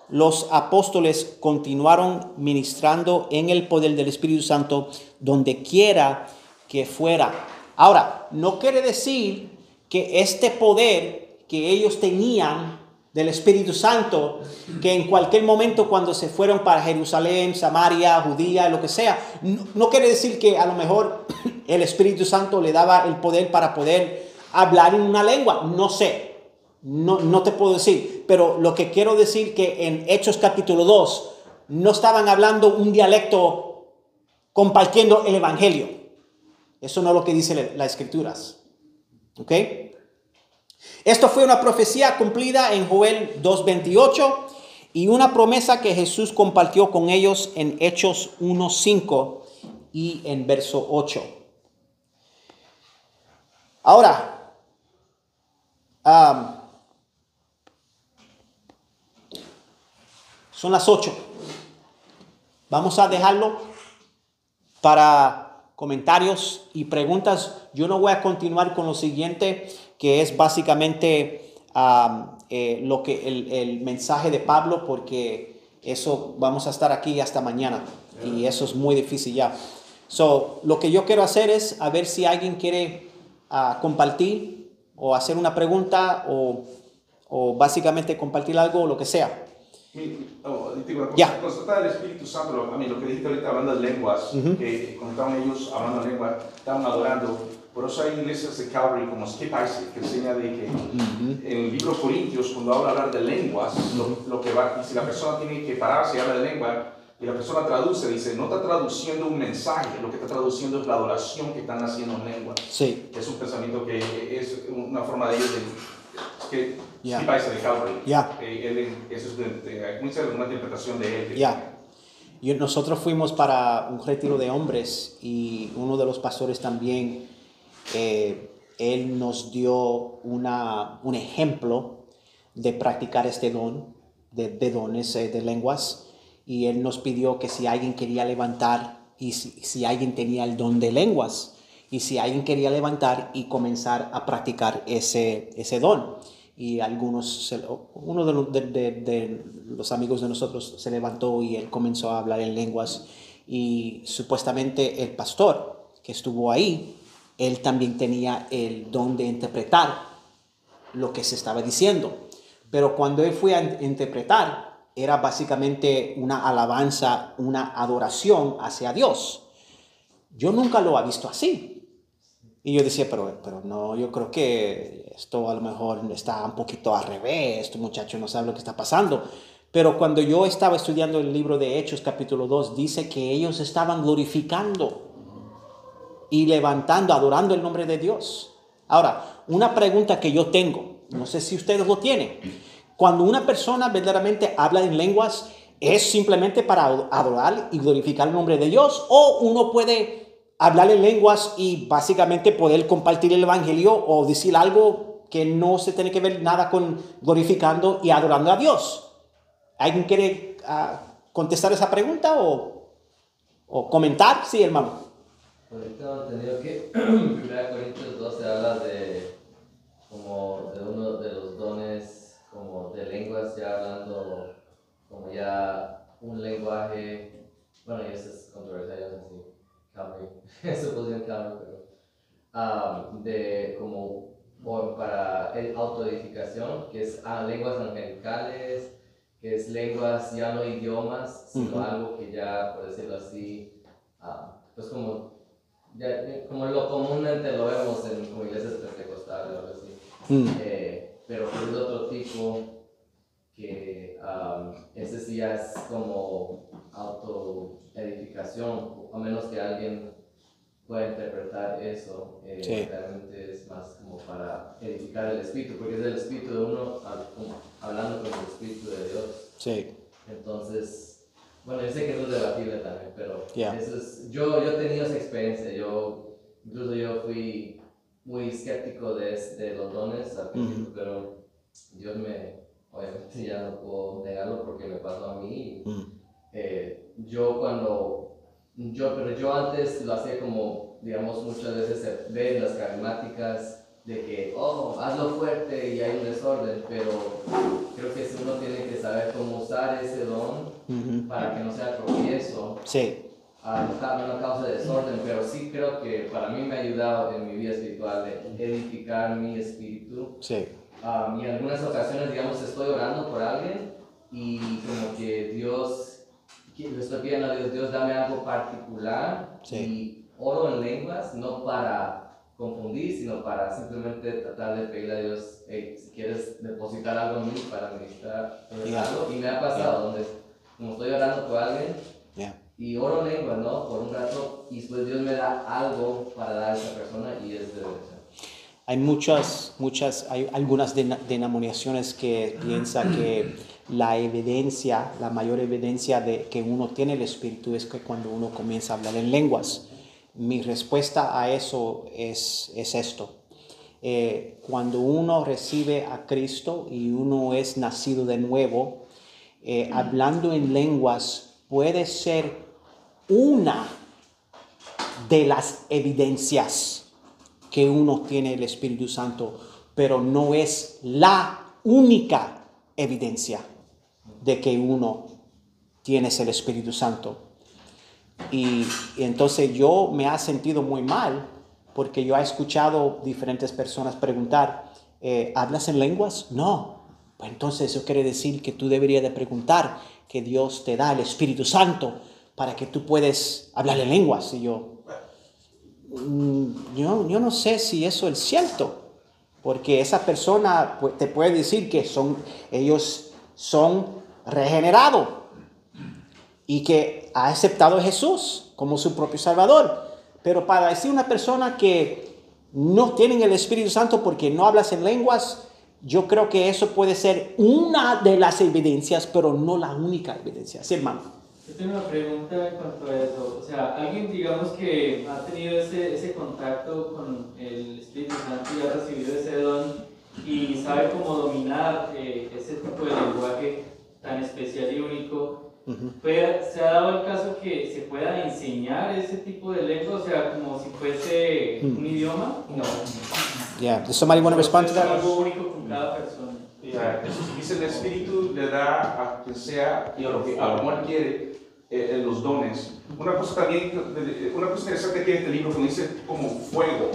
Los apóstoles continuaron ministrando en el poder del Espíritu Santo donde quiera que fuera. Ahora, no quiere decir que este poder que ellos tenían del Espíritu Santo, que en cualquier momento cuando se fueron para Jerusalén, Samaria, Judía, lo que sea, no quiere decir que a lo mejor el Espíritu Santo le daba el poder para poder hablar en una lengua. No sé, no te puedo decir, pero lo que quiero decir que en Hechos capítulo 2 no estaban hablando un dialecto compartiendo el Evangelio. Eso no es lo que dice las Escrituras. ¿Ok? Esto fue una profecía cumplida en Joel 2:28 y una promesa que Jesús compartió con ellos en Hechos 1:5 y en verso 8. Ahora, son las 8. Vamos a dejarlo para comentarios y preguntas. Yo no voy a continuar con lo siguiente, que es básicamente el mensaje de Pablo, porque eso vamos a estar aquí hasta mañana y eso es muy difícil ya. Lo que yo quiero hacer es a ver si alguien quiere compartir o hacer una pregunta o básicamente compartir algo o lo que sea. Cuando se trata del Espíritu Santo, lo que dijiste ahorita hablando de lenguas, que cuando estaban ellos hablando lengua, estaban adorando. Por eso hay iglesias de Calvary como Skip Isaac que enseña de que en el libro de Corintios, cuando hablar de lenguas, lo que va, y si la persona tiene que pararse y habla de lengua, y la persona traduce, dice, no está traduciendo un mensaje, lo que está traduciendo es la adoración que están haciendo en lengua. Sí. Es un pensamiento que es una forma de ellos que Skip Isaac de Calvary. Eso es una interpretación de él. Nosotros fuimos para un retiro de hombres y uno de los pastores también, él nos dio un ejemplo de practicar este don, de dones de lenguas, y él nos pidió que si alguien quería levantar y si alguien tenía el don de lenguas y si alguien quería levantar y comenzar a practicar ese don. Y uno de los amigos de nosotros se levantó y él comenzó a hablar en lenguas, y supuestamente el pastor que estuvo ahí, él también tenía el don de interpretar lo que se estaba diciendo. Pero cuando él fue a interpretar, era básicamente una alabanza, una adoración hacia Dios. Yo nunca lo he visto así. Y yo decía, pero no, yo creo que esto a lo mejor está un poquito al revés, este muchacho no sabe lo que está pasando. Pero cuando yo estaba estudiando el libro de Hechos capítulo 2, dice que ellos estaban glorificando y levantando, adorando el nombre de Dios. Ahora, una pregunta que yo tengo, no sé si ustedes lo tienen. Cuando una persona verdaderamente habla en lenguas, ¿es simplemente para adorar y glorificar el nombre de Dios? ¿O uno puede hablar en lenguas y básicamente poder compartir el evangelio o decir algo que no se tiene que ver nada con glorificando y adorando a Dios? ¿Alguien quiere contestar esa pregunta o comentar? Sí, hermano. Ahorita tengo entendido que en 1 Corintios 12 habla de uno de los dones como de lenguas, ya hablando como ya un lenguaje, bueno, y eso es controversial, yo no sé si Calvary, eso posición Calvary, pero de como para autoedificación, que es lenguas angelicales, que es lenguas ya no idiomas, sino algo que ya, por decirlo así, pues como lo comúnmente lo vemos en como iglesias pentecostales o algo así. pero es de otro tipo que ese sí ya es como autoedificación, a menos que alguien pueda interpretar eso, Sí. realmente es más como para edificar el espíritu, porque es el espíritu de uno hablando con el espíritu de Dios. Sí. Entonces, bueno, yo sé que eso es debatible también, pero Yeah. eso es, yo he tenido esa experiencia, incluso yo fui muy escéptico de los dones al principio, pero Dios obviamente ya no puedo negarlo porque me pasó a mí. Pero yo antes lo hacía como, digamos, muchas veces se ve en las carismáticas de que, hazlo fuerte y hay un desorden, pero creo que uno tiene que saber cómo usar ese don para que no sea tropiezo. Sí. No cause desorden, pero sí creo que para mí me ha ayudado en mi vida espiritual de edificar mi espíritu. Sí. Y en algunas ocasiones, digamos, estoy orando por alguien y como que le estoy pidiendo a Dios, dame algo particular, Sí. y oro en lenguas, no para confundir, sino para simplemente tratar de pedirle a Dios, hey, si quieres depositar algo en mí para ministrar algo. Y me ha pasado donde, como estoy orando por alguien, y oro en lenguas, ¿no? Por un rato, y después Dios me da algo para dar a esa persona y es de bendición. Hay algunas denominaciones que piensan que la mayor evidencia de que uno tiene el Espíritu es que cuando uno comienza a hablar en lenguas. Mi respuesta a eso es esto. Cuando uno recibe a Cristo y uno es nacido de nuevo, hablando en lenguas puede ser una de las evidencias que uno tiene el Espíritu Santo, pero no es la única evidencia de que uno tiene el Espíritu Santo. Y entonces yo me he sentido muy mal porque yo he escuchado diferentes personas preguntar, ¿hablas en lenguas? No. Pues entonces eso quiere decir que tú deberías de preguntar que Dios te da el Espíritu Santo para que tú puedes hablar en lenguas. Y yo no sé si eso es cierto, porque esa persona te puede decir que ellos son regenerados y que ha aceptado a Jesús como su propio Salvador. Pero para decir una persona que no tienen el Espíritu Santo porque no hablas en lenguas, yo creo que eso puede ser una de las evidencias, pero no la única evidencia. Sí, hermano. Yo tengo una pregunta en cuanto a eso. O sea, alguien, digamos, que ha tenido ese contacto con el Espíritu Santo y ha recibido ese don y sabe cómo dominar ese tipo de lenguaje tan especial y único. ¿Se ha dado el caso que se pueda enseñar ese tipo de lengua? O sea, como si fuese un idioma. No. Yeah. Does somebody want to respond to that? Es algo único con cada persona. Dice el Espíritu le da a quien sea y a lo que amor quiere los dones. Una cosa interesante que este libro cuando dice como fuego.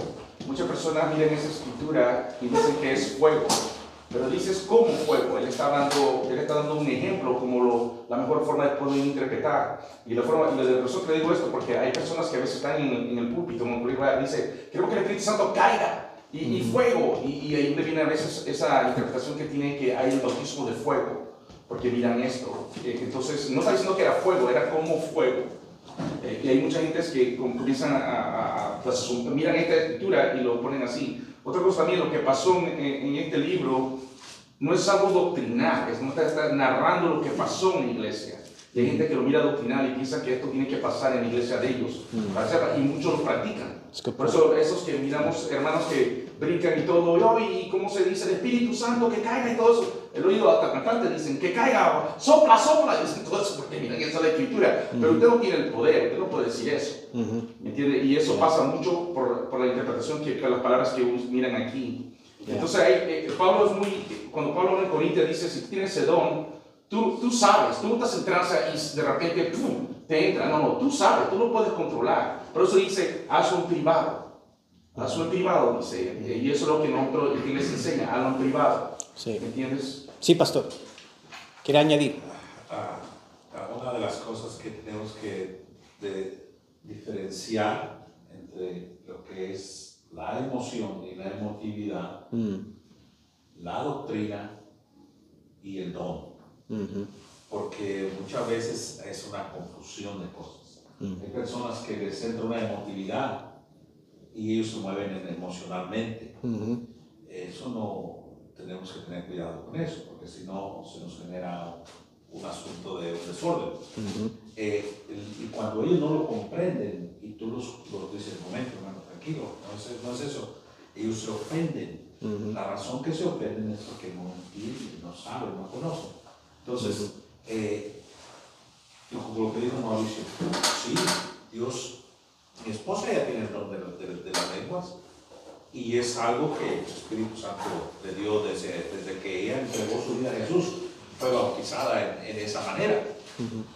Muchas personas miran esa escritura y dicen que es fuego, pero dices como fuego. Él está dando un ejemplo como la mejor forma de poder interpretar. Y la razón que le digo esto porque hay personas que a veces están en el púlpito, como dice, queremos que el Espíritu Santo caiga. Y fuego, y ahí viene a veces esa interpretación que tiene que hay el bautismo de fuego, porque miran esto. Entonces, no está diciendo que era fuego, era como fuego. Y hay mucha gente que comienzan pues, miran esta escritura y lo ponen así. Otra cosa también, lo que pasó en este libro no es algo doctrinal, no está narrando lo que pasó en la iglesia. Y hay gente que lo mira doctrinal y piensa que esto tiene que pasar en la iglesia de ellos, y muchos lo practican. Por eso esos que miramos, hermanos que brincan y todo, y cómo se dice, el Espíritu Santo que caiga y todo eso. El oído hasta cantantes dicen que caiga, sopla, dicen todo eso porque miran esa es la escritura. Pero usted no tiene el poder, usted no puede decir eso. ¿Me entiende? Y eso pasa mucho por la interpretación que las palabras que miran aquí. Entonces, cuando Pablo en Corintios dice, si tienes ese don, tú sabes, tú no estás en trance y de repente te entra. No, tú sabes, tú lo puedes controlar. Por eso dice, hazlo en privado. Hazlo en privado, dice. Y eso es lo que nosotros les enseña, hazlo en privado. Sí. ¿Me entiendes? Sí, pastor. ¿Quiere añadir? Una de las cosas que tenemos que diferenciar entre lo que es la emoción y la emotividad la doctrina y el don. Ujú. Porque muchas veces es una confusión de cosas. Hay personas que les entra una emotividad y ellos se mueven emocionalmente. Ujú. Eso no, tenemos que tener cuidado con eso, porque si no se nos genera un asunto de un desorden. Ujú. Y cuando ellos no lo comprenden y tú los dices, momento, hermano, tranquilo, no es eso, ellos se ofenden. Ujú. La razón que se ofenden es porque no entienden, no saben, no conocen. Entonces, como lo que dijo Mauricio, sí, Dios, mi esposa ya tiene el don de las lenguas y es algo que el Espíritu Santo le dio desde que ella entregó su vida a Jesús, fue bautizada en esa manera.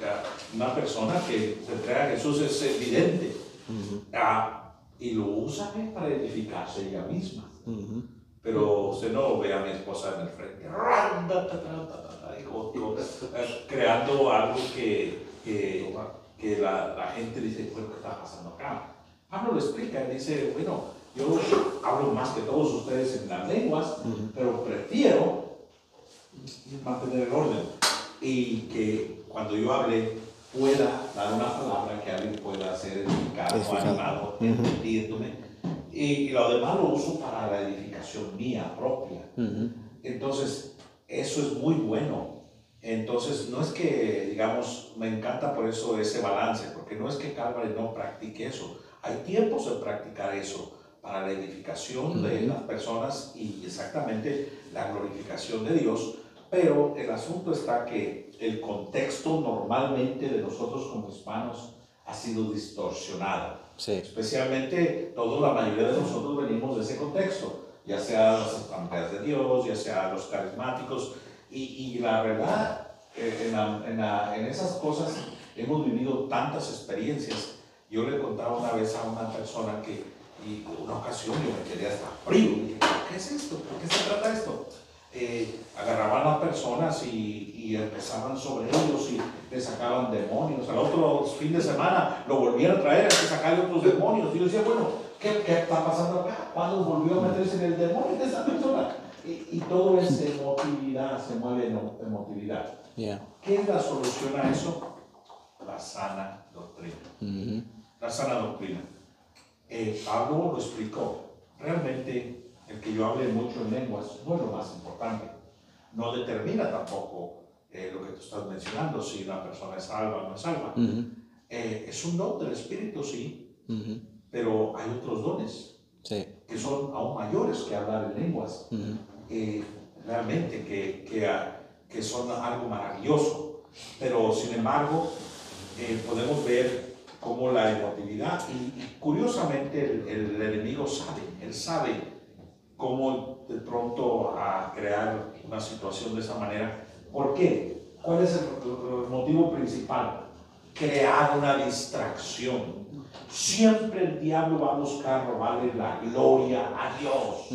Ya, una persona que se entrega a Jesús es evidente y lo usa para edificarse ella misma. Pero usted no ve a mi esposa en el frente creando algo que la gente dice, bueno, ¿qué está pasando acá? Pablo lo explica, dice, bueno, yo hablo más que todos ustedes en las lenguas, pero prefiero mantener el orden y que cuando yo hable pueda dar una palabra que alguien pueda ser edificado o animado, entendiéndome. Y lo demás lo uso para la edificación mía propia. Entonces, eso es muy bueno. Entonces, no es que, digamos, me encanta por eso ese balance, porque no es que Calvary no practique eso. Hay tiempos de practicar eso para la edificación de las personas y exactamente la glorificación de Dios. Pero el asunto está que el contexto normalmente de nosotros como hispanos ha sido distorsionado. Sí. Especialmente la mayoría de nosotros venimos de ese contexto, ya sea las asambleas de Dios, ya sea los carismáticos, y la verdad, en esas cosas hemos vivido tantas experiencias. Yo le contaba una vez a una persona que, y una ocasión yo me quedé hasta frío, y dije, ¿qué es esto? ¿Por qué se trata esto? Agarraban a personas y empezaban sobre ellos y le sacaban demonios. Al otro fin de semana lo volvían a traer a sacarle otros demonios. Y yo decía, bueno, ¿qué está pasando acá? ¿Cuándo volvió a meterse en el demonio de esta persona? Y todo es emotividad, se mueve en emotividad. Yeah. ¿Qué es la solución a eso? La sana doctrina. La sana doctrina. Pablo lo explicó. Realmente, el que yo hable mucho en lenguas no es lo más importante. No determina tampoco lo que tú estás mencionando, si una persona es salva o no es salva. Es un don del Espíritu, sí, pero hay otros dones que son aún mayores que hablar en lenguas. Realmente que son algo maravilloso. Pero, sin embargo, podemos ver cómo la emotividad, y curiosamente el enemigo sabe, él sabe cómo de pronto a crear una situación de esa manera. ¿Por qué? ¿Cuál es el motivo principal? Crear una distracción. Siempre el diablo va a buscar robarle la gloria a Dios.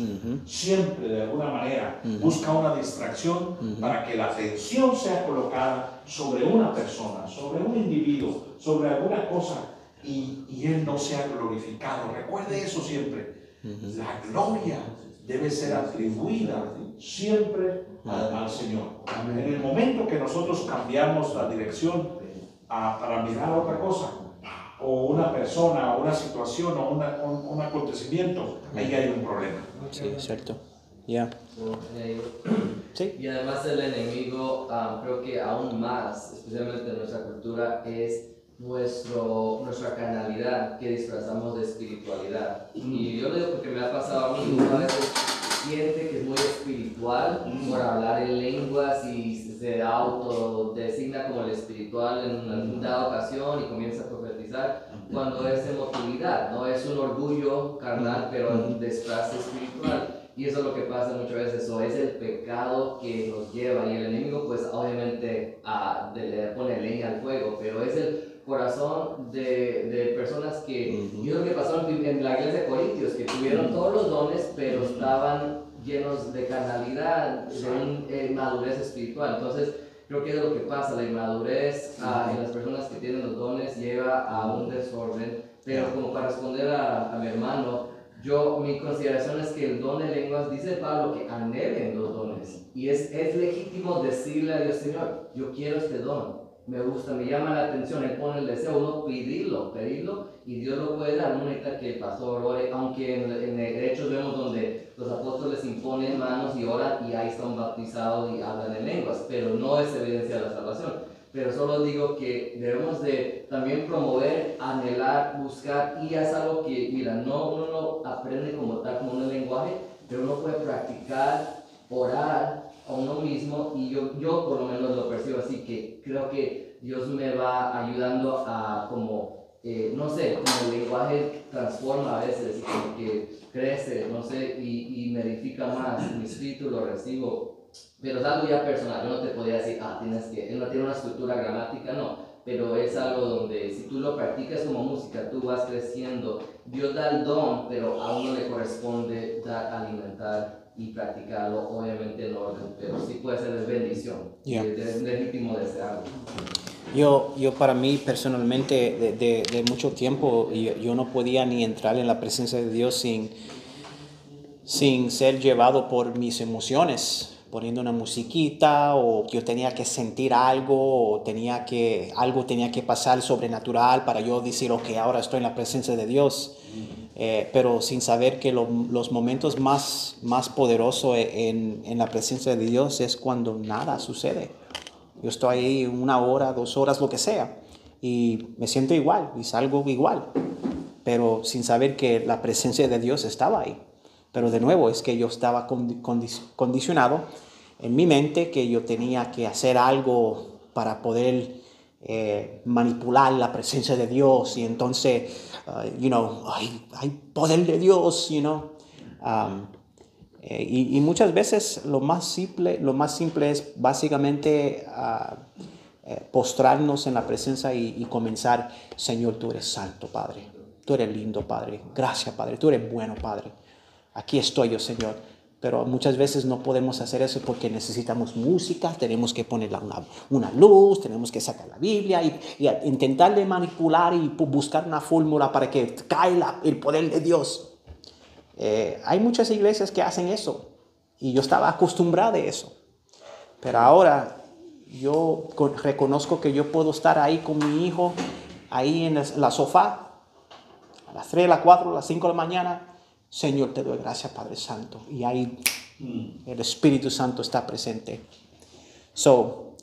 Siempre, de alguna manera, busca una distracción para que la atención sea colocada sobre una persona, sobre un individuo, sobre alguna cosa, y él no sea glorificado. Recuerde eso siempre. La gloria debe ser atribuida siempre al Señor. En el momento que nosotros cambiamos la dirección para mirar a otra cosa, o una persona, o una situación, o un acontecimiento, ahí hay un problema. Sí, cierto. Ya. Sí. Y además el enemigo, creo que aún más, especialmente en nuestra cultura, es nuestra carnalidad que disfrazamos de espiritualidad. Y yo lo digo porque me ha pasado a mí, a veces siente que es muy espiritual por hablar en lenguas y se autodesigna como el espiritual en una dada ocasión y comienza a profetizar, cuando es emotividad, no es un orgullo carnal, pero un disfraz espiritual. Y eso es lo que pasa muchas veces, o es el pecado que nos lleva, y el enemigo pues obviamente le pone leña al fuego, pero es el corazón de personas que, yo creo que pasó en la iglesia de Corintios, que tuvieron todos los dones, pero estaban llenos de carnalidad, de una inmadurez espiritual. Entonces, creo que es lo que pasa, la inmadurez en las personas que tienen los dones lleva a un desorden. Pero como para responder a mi hermano, mi consideración es que el don de lenguas, dice Pablo, que anhelen los dones. Y es legítimo decirle a Dios, Señor, yo quiero este don. Me gusta, me llama la atención, Él pone el deseo, uno pedirlo, y Dios lo puede dar. No necesita que el pastor ore, aunque en Hechos vemos donde los apóstoles imponen manos y oran y ahí están bautizados y hablan en lenguas, pero no es evidencia de la salvación. Pero solo digo que debemos de también promover, anhelar, buscar, y es algo que, mira, uno no aprende como tal, como un lenguaje, pero uno puede practicar, orar a uno mismo, y yo por lo menos lo percibo así, que creo que Dios me va ayudando a como, no sé, como el lenguaje transforma a veces, y como que crece, no sé, y me edifica más, mi espíritu lo recibo. Pero es algo ya personal, yo no te podría decir, él no tiene una estructura gramática, no, pero es algo donde si tú lo practicas como música, tú vas creciendo. Dios da el don, pero a uno le corresponde alimentar y practicarlo, obviamente en orden, pero sí puede ser de bendición, es legítimo desearlo. Yo para mí personalmente, de mucho tiempo, yo no podía ni entrar en la presencia de Dios sin ser llevado por mis emociones, poniendo una musiquita, o yo tenía que sentir algo, o algo tenía que pasar sobrenatural para yo decir, ok, ahora estoy en la presencia de Dios. Pero sin saber que los momentos más poderosos en la presencia de Dios es cuando nada sucede. Yo estoy ahí 1 hora, 2 horas, lo que sea, y me siento igual y salgo igual, pero sin saber que la presencia de Dios estaba ahí. Pero de nuevo es que yo estaba condicionado en mi mente que yo tenía que hacer algo para poder manipular la presencia de Dios, y entonces, hay poder de Dios, y muchas veces lo más simple es básicamente postrarnos en la presencia y comenzar, Señor, tú eres santo, Padre, tú eres lindo, Padre, gracias, Padre, tú eres bueno, Padre, aquí estoy yo, Señor. Pero muchas veces no podemos hacer eso porque necesitamos música, tenemos que poner una luz, tenemos que sacar la Biblia y intentar de manipular y buscar una fórmula para que caiga el poder de Dios. Hay muchas iglesias que hacen eso y yo estaba acostumbrado a eso. Pero ahora yo reconozco que yo puedo estar ahí con mi hijo, ahí en la sofá, a las 3, a las 4, a las 5 de la mañana. Señor, te doy gracias, Padre Santo. Y ahí el Espíritu Santo está presente. Eso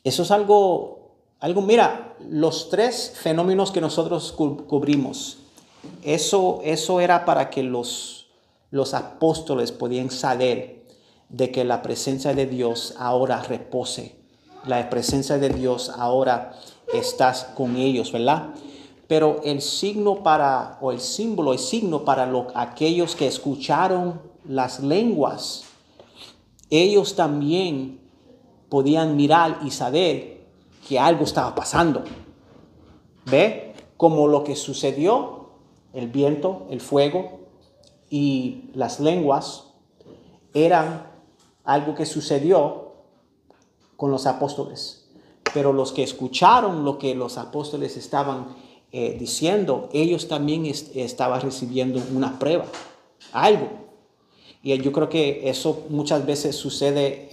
es algo, mira, los 3 fenómenos que nosotros cubrimos, eso era para que los apóstoles podían saber de que la presencia de Dios ahora repose. La presencia de Dios ahora está con ellos, ¿verdad? Pero el símbolo para aquellos que escucharon las lenguas, ellos también podían mirar y saber que algo estaba pasando. ¿Ve? Como lo que sucedió, el viento, el fuego y las lenguas eran algo que sucedió con los apóstoles. Pero los que escucharon lo que los apóstoles estaban diciendo, ellos también estaban recibiendo una prueba, algo. Y yo creo que eso muchas veces sucede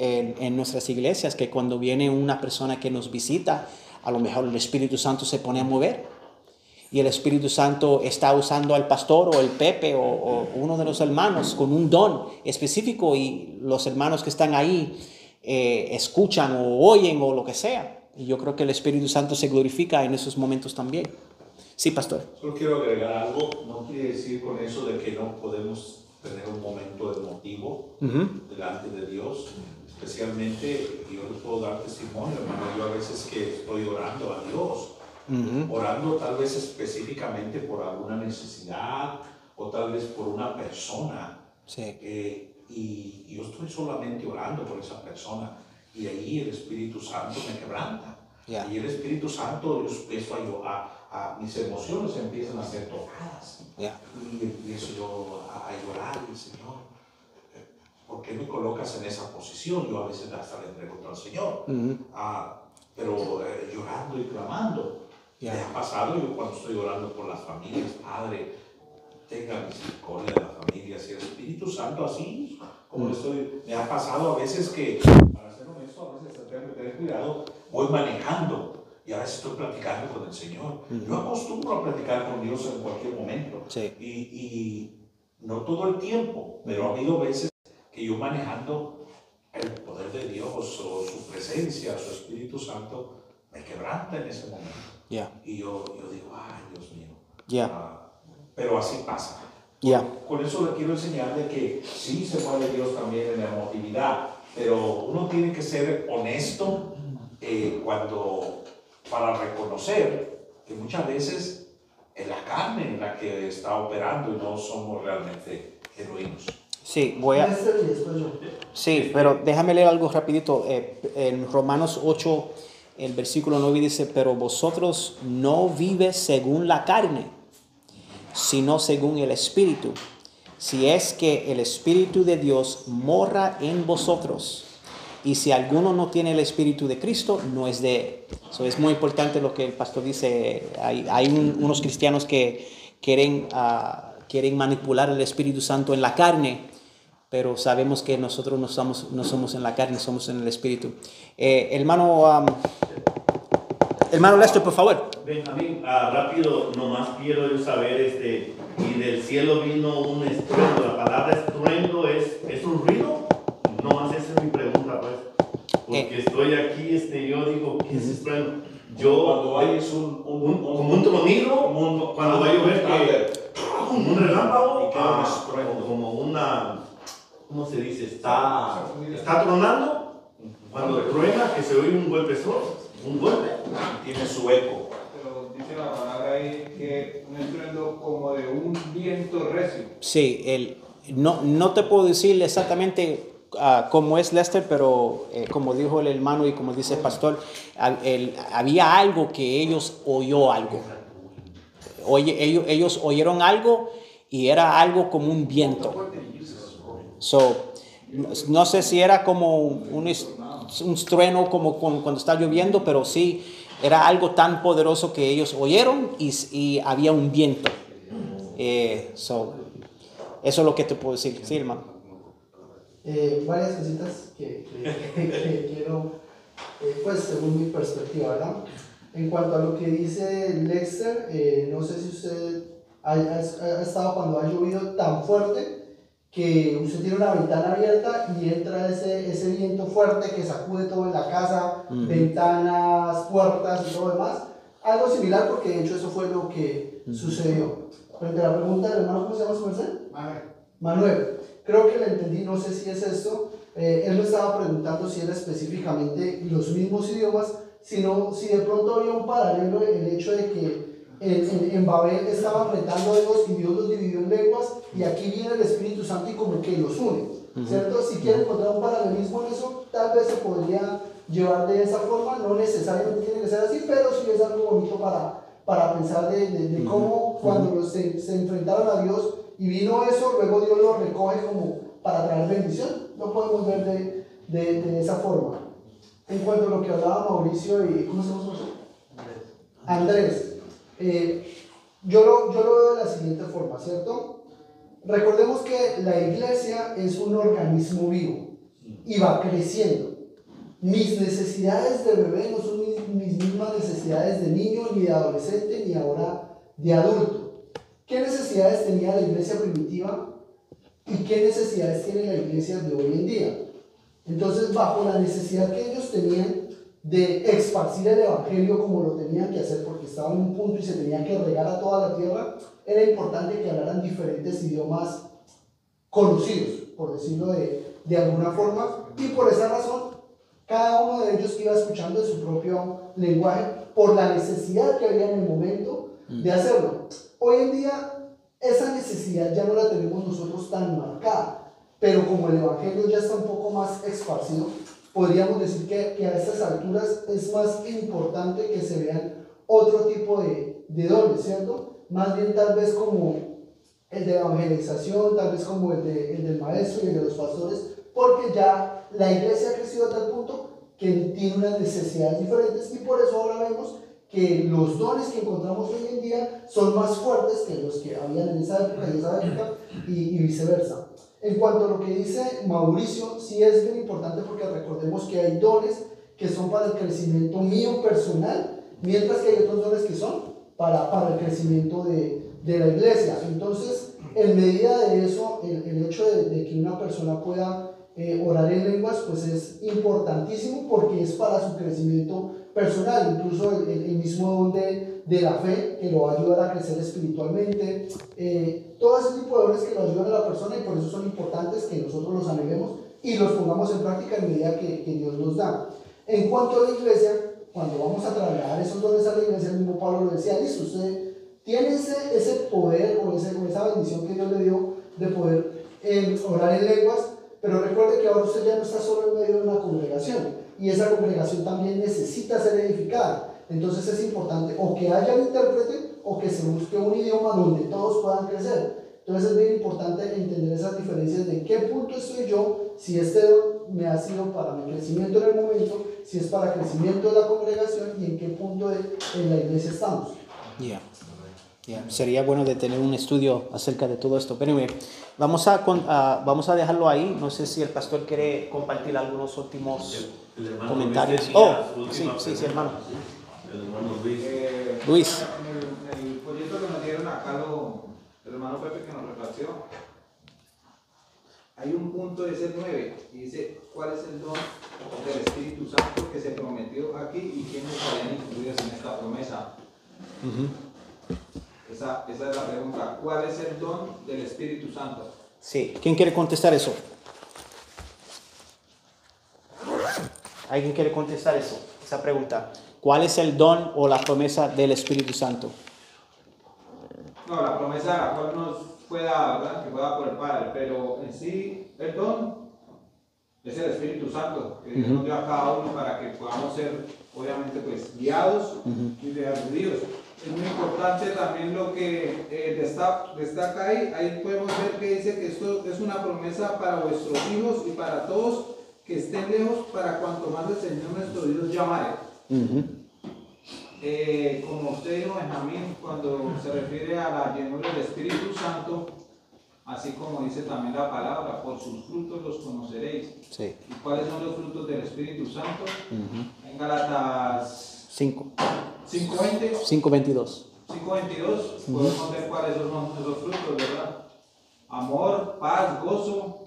en nuestras iglesias, que cuando viene una persona que nos visita, a lo mejor el Espíritu Santo se pone a mover. Y el Espíritu Santo está usando al pastor o el Pepe o uno de los hermanos con un don específico, y los hermanos que están ahí escuchan o oyen o lo que sea. Y yo creo que el Espíritu Santo se glorifica en esos momentos también. Sí, pastor. Solo quiero agregar algo. No quiere decir con eso de que no podemos tener un momento emotivo delante de Dios. Especialmente, yo le puedo dar testimonio, hermano. Yo a veces que estoy orando a Dios, orando tal vez específicamente por alguna necesidad o tal vez por una persona. Sí. Y yo estoy solamente orando por esa persona, y ahí el Espíritu Santo me quebranta. Yeah. Y el Espíritu Santo, yo empiezo a mis emociones empiezan a ser tocadas. Yeah. Y empiezo yo a llorar, y Señor, ¿por qué me colocas en esa posición? Yo a veces hasta le pregunto al Señor, pero llorando y clamando. Me ha pasado yo cuando estoy orando por las familias, Padre, tenga misericordia de las familias y el Espíritu Santo así, como me ha pasado a veces que, para ser honesto, a veces tengo que tener cuidado, voy manejando y a veces estoy platicando con el Señor. Yo acostumbro a platicar con Dios en cualquier momento, y no todo el tiempo, pero ha habido veces que yo manejando el poder de Dios o su presencia, su Espíritu Santo, me quebranta en ese momento. Y yo digo, ay, Dios mío. Pero así pasa. Con eso le quiero enseñar de que sí se mueve Dios también en la emotividad, pero uno tiene que ser honesto para reconocer que muchas veces es la carne en la que está operando y no somos realmente genuinos. Sí, pero déjame leer algo rapidito. En Romanos 8, el versículo 9 dice, pero vosotros no vives según la carne, sino según el Espíritu. Si es que el Espíritu de Dios mora en vosotros. Y si alguno no tiene el Espíritu de Cristo, no es de él. So, es muy importante lo que el pastor dice. Hay unos cristianos que quieren manipular el Espíritu Santo en la carne, pero sabemos que nosotros no somos en la carne, somos en el Espíritu. Hermano Lester, por favor. Benjamín, rápido, nomás quiero yo saber, y del cielo vino un estruendo. La palabra estruendo es un ruido. Nomás esa es mi pregunta, pues. Porque estoy aquí, yo digo, ¿qué es estruendo? Cuando hay como un tronido, cuando va a llover, como un relámpago, como una, ¿cómo se dice? Está tronando. Cuando truena, que se oye un golpe. Tiene su eco. Pero dice la palabra ahí que un estruendo como de un viento recio. Sí, no te puedo decir exactamente cómo es Lester, pero como dijo el hermano y como dice el pastor, había algo que ellos oyó algo. Ellos oyeron algo y era algo como un viento. No sé si era como un trueno como cuando está lloviendo, pero sí era algo tan poderoso que ellos oyeron y había un viento. Eso es lo que te puedo decir. Sí, hermano. Varias cositas que quiero, pues según mi perspectiva, ¿verdad? En cuanto a lo que dice Lester, no sé si usted ha estado cuando ha llovido tan fuerte que usted tiene una ventana abierta y entra ese viento fuerte que sacude todo en la casa, ventanas, puertas y todo demás. Algo similar, porque de hecho eso fue lo que sucedió. Frente a la pregunta del hermano, ¿cómo se llama su merced? Manuel. Creo que le entendí, no sé si es esto. Él me estaba preguntando si era específicamente los mismos idiomas, sino si de pronto había un paralelo, el hecho de que en Babel estaban retando a Dios y Dios los dividió en lenguas, y aquí viene el Espíritu Santo y como que los une, ¿cierto? Si quieren encontrar un paralelismo en eso, tal vez se podría llevar de esa forma, no necesariamente tiene que ser así, pero sí es algo bonito para pensar de cómo cuando se enfrentaron a Dios y vino eso, luego Dios lo recoge como para traer bendición. Lo podemos ver de esa forma. En cuanto a lo que hablaba Mauricio y ¿cómo se llama? Andrés. Yo lo veo de la siguiente forma, ¿cierto? Recordemos que la iglesia es un organismo vivo y va creciendo. Mis necesidades de bebé no son mis mismas necesidades de niño, ni de adolescente, ni ahora de adulto. ¿Qué necesidades tenía la iglesia primitiva y qué necesidades tiene la iglesia de hoy en día? Entonces, bajo la necesidad que ellos tenían de esparcir el evangelio como lo tenían que hacer, porque estaban en un punto y se tenían que regar a toda la tierra, era importante que hablaran diferentes idiomas conocidos, por decirlo de alguna forma, y por esa razón cada uno de ellos iba escuchando en su propio lenguaje por la necesidad que había en el momento de hacerlo. Hoy en día esa necesidad ya no la tenemos nosotros tan marcada, pero como el evangelio ya está un poco más esparcido, podríamos decir que a estas alturas es más importante que se vean otro tipo de dones, ¿cierto? Más bien tal vez como el de evangelización, tal vez como el del maestro y el de los pastores, porque ya la iglesia ha crecido a tal punto que tiene unas necesidades diferentes, y por eso ahora vemos que los dones que encontramos hoy en día son más fuertes que los que habían en esa época y viceversa. En cuanto a lo que dice Mauricio, sí es bien importante porque recordemos que hay dones que son para el crecimiento mío personal, mientras que hay otros dones que son para el crecimiento de la iglesia. Entonces, en medida de eso, el hecho de que una persona pueda orar en lenguas, pues es importantísimo porque es para su crecimiento personal, incluso el mismo don de la fe que lo va a ayudar a crecer espiritualmente, todo ese tipo de dones que lo ayudan a la persona, y por eso son importantes que nosotros los anhelemos y los pongamos en práctica en medida que Dios nos da. En cuanto a la iglesia, cuando vamos a trasladar esos dones a la iglesia, el mismo Pablo lo decía, listo, usted tiene ese poder o esa bendición que Dios le dio de poder orar en lenguas, pero recuerde que ahora usted ya no está solo en medio de una congregación, y esa congregación también necesita ser edificada. Entonces es importante o que haya un intérprete o que se busque un idioma donde todos puedan crecer. Entonces es bien importante entender esas diferencias de en qué punto estoy yo, si este don me ha sido para mi crecimiento en el momento, si es para crecimiento de la congregación y en qué punto en la iglesia estamos. Sería bueno de tener un estudio acerca de todo esto. Pero vamos a dejarlo ahí. No sé si el pastor quiere compartir algunos últimos comentarios. Sí, hermano. El hermano Luis. Luis. En el folleto que nos dieron acá, el hermano Pepe que nos repartió, hay un punto, es el 9, y dice cuál es el don del Espíritu Santo que se prometió aquí y quiénes estarían incluidos en esta promesa. Esa es la pregunta. ¿Cuál es el don del Espíritu Santo? Sí. ¿Quién quiere contestar eso? ¿Alguien quiere contestar eso? Esa pregunta. ¿Cuál es el don o la promesa del Espíritu Santo? No, la promesa a la cual nos fue dada, ¿verdad? Que fue dada por el Padre, pero en sí el don es el Espíritu Santo, que Dios nos dio a cada uno para que podamos ser, obviamente, pues, guiados y redarguidos. Es muy importante también lo que destaca ahí podemos ver que dice que esto es una promesa para vuestros hijos y para todos que estén lejos, para cuanto más el Señor nuestro Dios llamare. Como usted dijo, Benjamín, cuando se refiere a la llenura del Espíritu Santo, así como dice también la palabra, por sus frutos los conoceréis. Sí. ¿Y cuáles son los frutos del Espíritu Santo? En Gálatas 5:20. 5:22. 5:22, podemos ver cuáles son esos frutos, ¿verdad? Amor, paz, gozo,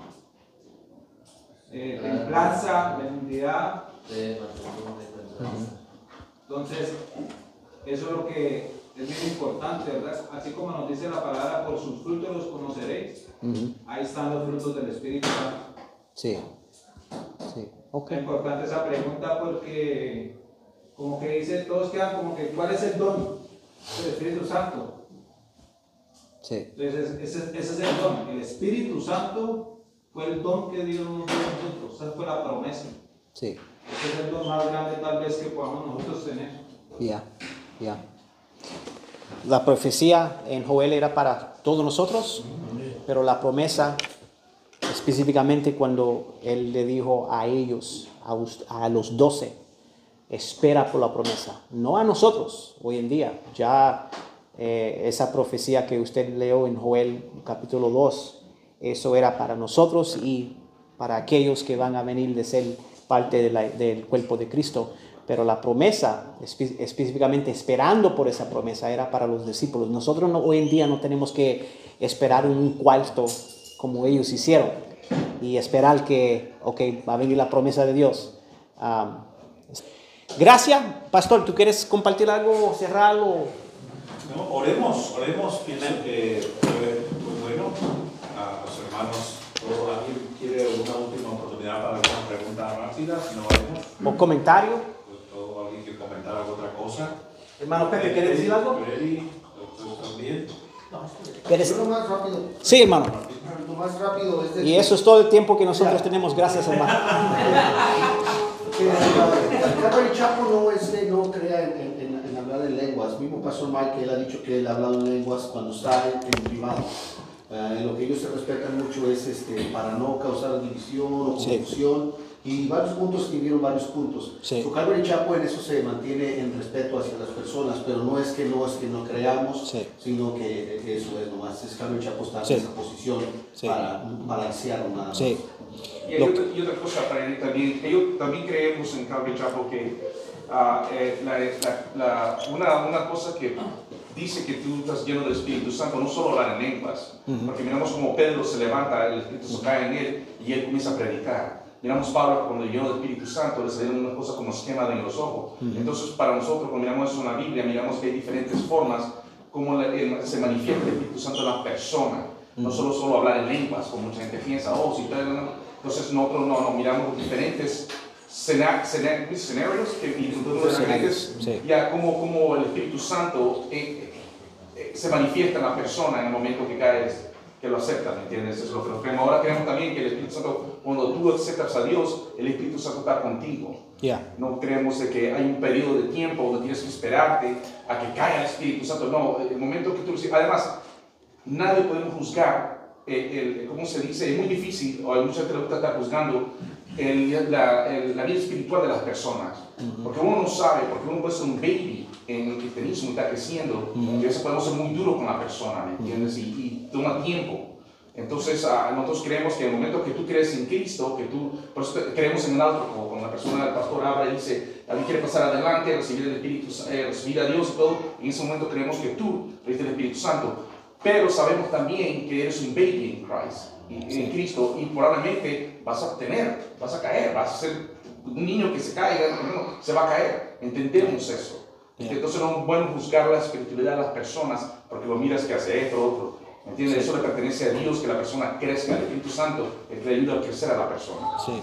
templanza, benignidad. Entonces, eso es lo que es bien importante, ¿verdad? Así como nos dice la palabra, por sus frutos los conoceréis. Ahí están los frutos del Espíritu Santo. Sí. Es importante esa pregunta porque, como que dice, todos quedan como que, ¿cuál es el don del Espíritu Santo? Sí. Entonces, ese es el don. El Espíritu Santo fue el don que Dios nos dio a nosotros. Esa fue la promesa. Sí. Ese es el don más grande tal vez que podamos nosotros tener. La profecía en Joel era para todos nosotros, pero la promesa específicamente cuando él le dijo a ellos, a los 12, espera por la promesa, no a nosotros hoy en día. Ya esa profecía que usted leyó en Joel capítulo 2, eso era para nosotros y para aquellos que van a venir de ser parte del cuerpo de Cristo. Pero la promesa, específicamente esperando por esa promesa, era para los discípulos. Nosotros hoy en día no tenemos que esperar un cuarto como ellos hicieron y esperar que, va a venir la promesa de Dios. Gracias. Pastor, ¿tú quieres compartir algo o cerrar algo? No, oremos finalmente. Muy bueno. A los hermanos, ¿alguien quiere una última oportunidad para alguna pregunta rápida? Si no, oremos. ¿O comentario? ¿Alguien quiere comentar alguna cosa? Hermano Pepe, ¿quiere decir algo? También. Lo más rápido. Sí, hermano. Lo más rápido es Y eso es todo el tiempo que nosotros tenemos. Gracias, hermano. Calvary Chapel no crea en hablar en lenguas. Mismo Pastor Mike, él ha dicho que él ha hablado en lenguas cuando está en privado. En lo que ellos se respetan mucho es para no causar división o confusión. Y varios puntos, escribieron varios puntos. Calvary Chapel en eso se mantiene en respeto hacia las personas. personas, pero no es que no creamos, Sí. sino que eso es nomás, es Calvary Chapel está en Sí. esa posición Sí. para balancear nada más. Sí. Y otra cosa para él también, también creemos en Calvary Chapel que una cosa que dice que tú estás lleno del Espíritu Santo, no solo hablar en lenguas, porque miramos como Pedro se levanta, el Espíritu Santo cae en él y él comienza a predicar. Miramos Pablo cuando llenó del Espíritu Santo, le salieron unas cosas como esquema en los ojos. Entonces para nosotros cuando miramos eso en la Biblia, miramos que hay diferentes formas como se manifiesta el Espíritu Santo en la persona. No solo hablar en lenguas, como mucha gente piensa, oh, si tal, no. Entonces nosotros no miramos diferentes escenarios ya como el Espíritu Santo se manifiesta en la persona en el momento que caes, que lo aceptas, ¿me entiendes? Eso es lo que nos creemos. Ahora creemos también que el Espíritu Santo, cuando tú aceptas a Dios, el Espíritu Santo está contigo. No creemos de que hay un periodo de tiempo donde tienes que esperarte a que caiga el Espíritu Santo. No, el momento que tú recibes, además, nadie podemos juzgar, ¿cómo se dice? Es muy difícil, o hay mucha gente que le gusta estar juzgando la vida espiritual de las personas. Porque uno no sabe, porque uno puede ser un baby en el cristianismo, está creciendo, y a veces podemos ser muy duros con la persona, ¿me entiendes? Y toma tiempo. Entonces, nosotros creemos que en el momento que tú crees en Cristo, por eso creemos en el alto, como cuando la persona, el pastor habla y dice, alguien quiere pasar adelante, recibir el Espíritu, recibir a Dios y todo, en ese momento creemos que tú recibiste el Espíritu Santo. Pero sabemos también que eres un baby en Christ, en Cristo, y probablemente vas a caer, vas a ser un niño que se caiga, se va a caer. Entendemos eso. Entonces no es bueno juzgar la espiritualidad de las personas porque lo miras que hace esto, otro. ¿Entiendes? Eso le pertenece a Dios, que la persona crezca. El Espíritu Santo es que le ayuda a crecer a la persona. Sí.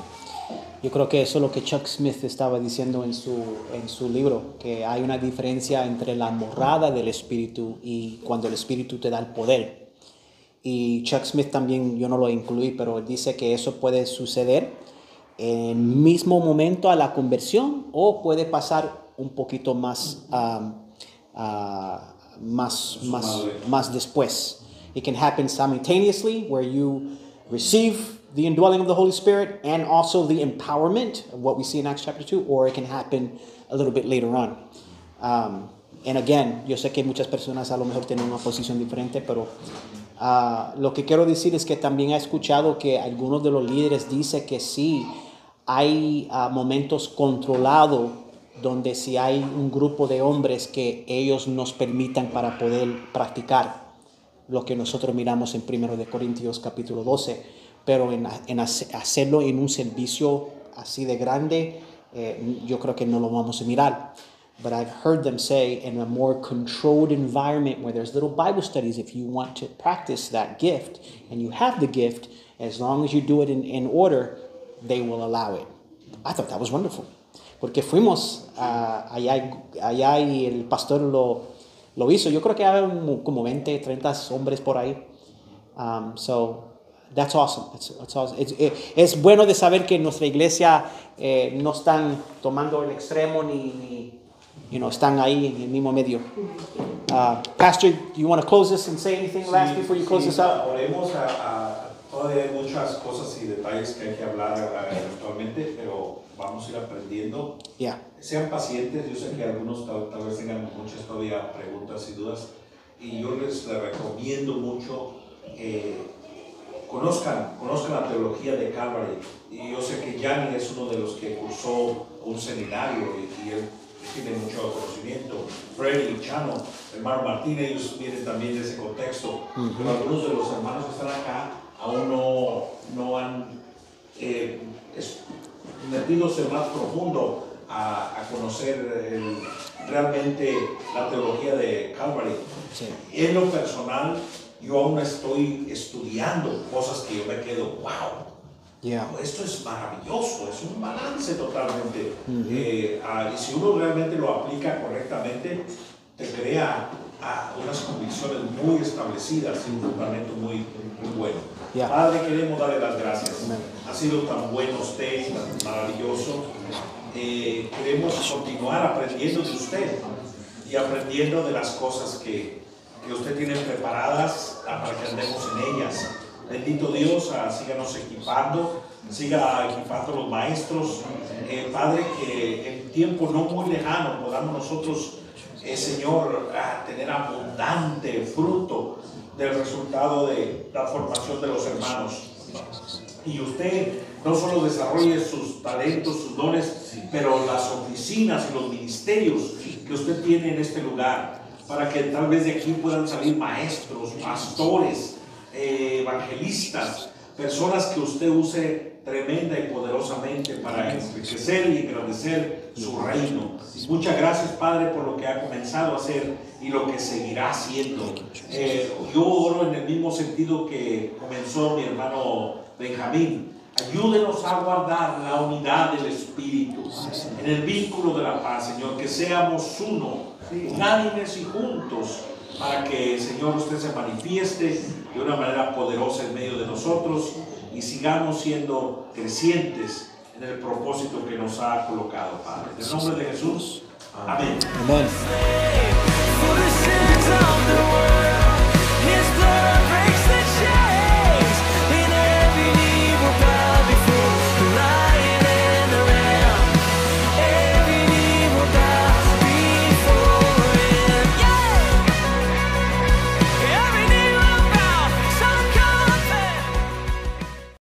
Yo creo que eso es lo que Chuck Smith estaba diciendo en su libro, que hay una diferencia entre la morada del Espíritu y cuando el Espíritu te da el poder. Y Chuck Smith también, yo no lo incluí, pero él dice que eso puede suceder en el mismo momento a la conversión o puede pasar un poquito más después. It can happen simultaneously where you receive the indwelling of the Holy Spirit and also the empowerment of what we see in Acts chapter 2, or it can happen a little bit later on. And again, yo sé que muchas personas a lo mejor tienen una posición diferente, pero lo que quiero decir es que también he escuchado que algunos de los líderes dicen que sí, hay momentos controlados donde si hay un grupo de hombres que ellos nos permitan para poder practicar lo que nosotros miramos en 1 Corintios capítulo 12, pero en hacerlo en un servicio así de grande, yo creo que no lo vamos a mirar. But I've heard them say in a more controlled environment where there's little Bible studies, if you want to practice that gift and you have the gift, as long as you do it in order, they will allow it. I thought that was wonderful. Porque fuimos allá y el pastor lo hizo. Yo creo que había como 20, 30 hombres por ahí. So that's awesome. It's awesome. Es bueno de saber que en nuestra iglesia no están tomando el extremo ni están ahí en el mismo medio. Pastor, do you want to close this and say anything last before you close this out? Oremos todavía hay muchas cosas y detalles que hay que hablar eventualmente, pero vamos a ir aprendiendo. Sean pacientes, yo sé que algunos tal vez tengan muchas todavía preguntas y dudas, y yo les recomiendo mucho conozcan la teología de Calvary. Y yo sé que Yanni es uno de los que cursó un seminario y él tiene mucho conocimiento. Freddy, Chano, hermano Martín, ellos vienen también de ese contexto. Pero algunos de los hermanos que están acá aún no han metidos más profundo a conocer realmente la teología de Calvary. En lo personal, yo aún estoy estudiando cosas que yo me quedo, wow. Esto es maravilloso, es un balance totalmente. Y si uno realmente lo aplica correctamente, te crea unas convicciones muy establecidas y un fundamento muy bueno. Padre, queremos darle las gracias. Ha sido tan bueno usted, tan maravilloso. Queremos continuar aprendiendo de usted y aprendiendo de las cosas que usted tiene preparadas para que andemos en ellas. Bendito Dios, síganos equipando, siga equipando a los maestros. Padre, que en tiempo no muy lejano podamos nosotros Señor, a tener abundante fruto del resultado de la formación de los hermanos. Y usted no solo desarrolle sus talentos, sus dones, pero las oficinas y los ministerios que usted tiene en este lugar, para que tal vez de aquí puedan salir maestros, pastores, evangelistas, personas que usted use tremenda y poderosamente para enriquecer y engrandecer su reino. Muchas gracias, Padre, por lo que ha comenzado a hacer y lo que seguirá haciendo. Yo oro en el mismo sentido que comenzó mi hermano Benjamín. Ayúdenos a guardar la unidad del Espíritu en el vínculo de la paz, Señor, que seamos uno, unánimes y juntos, para que, Señor, usted se manifieste de una manera poderosa en medio de nosotros y sigamos siendo crecientes en el propósito que nos ha colocado, Padre. En el nombre de Jesús, amén. Amén.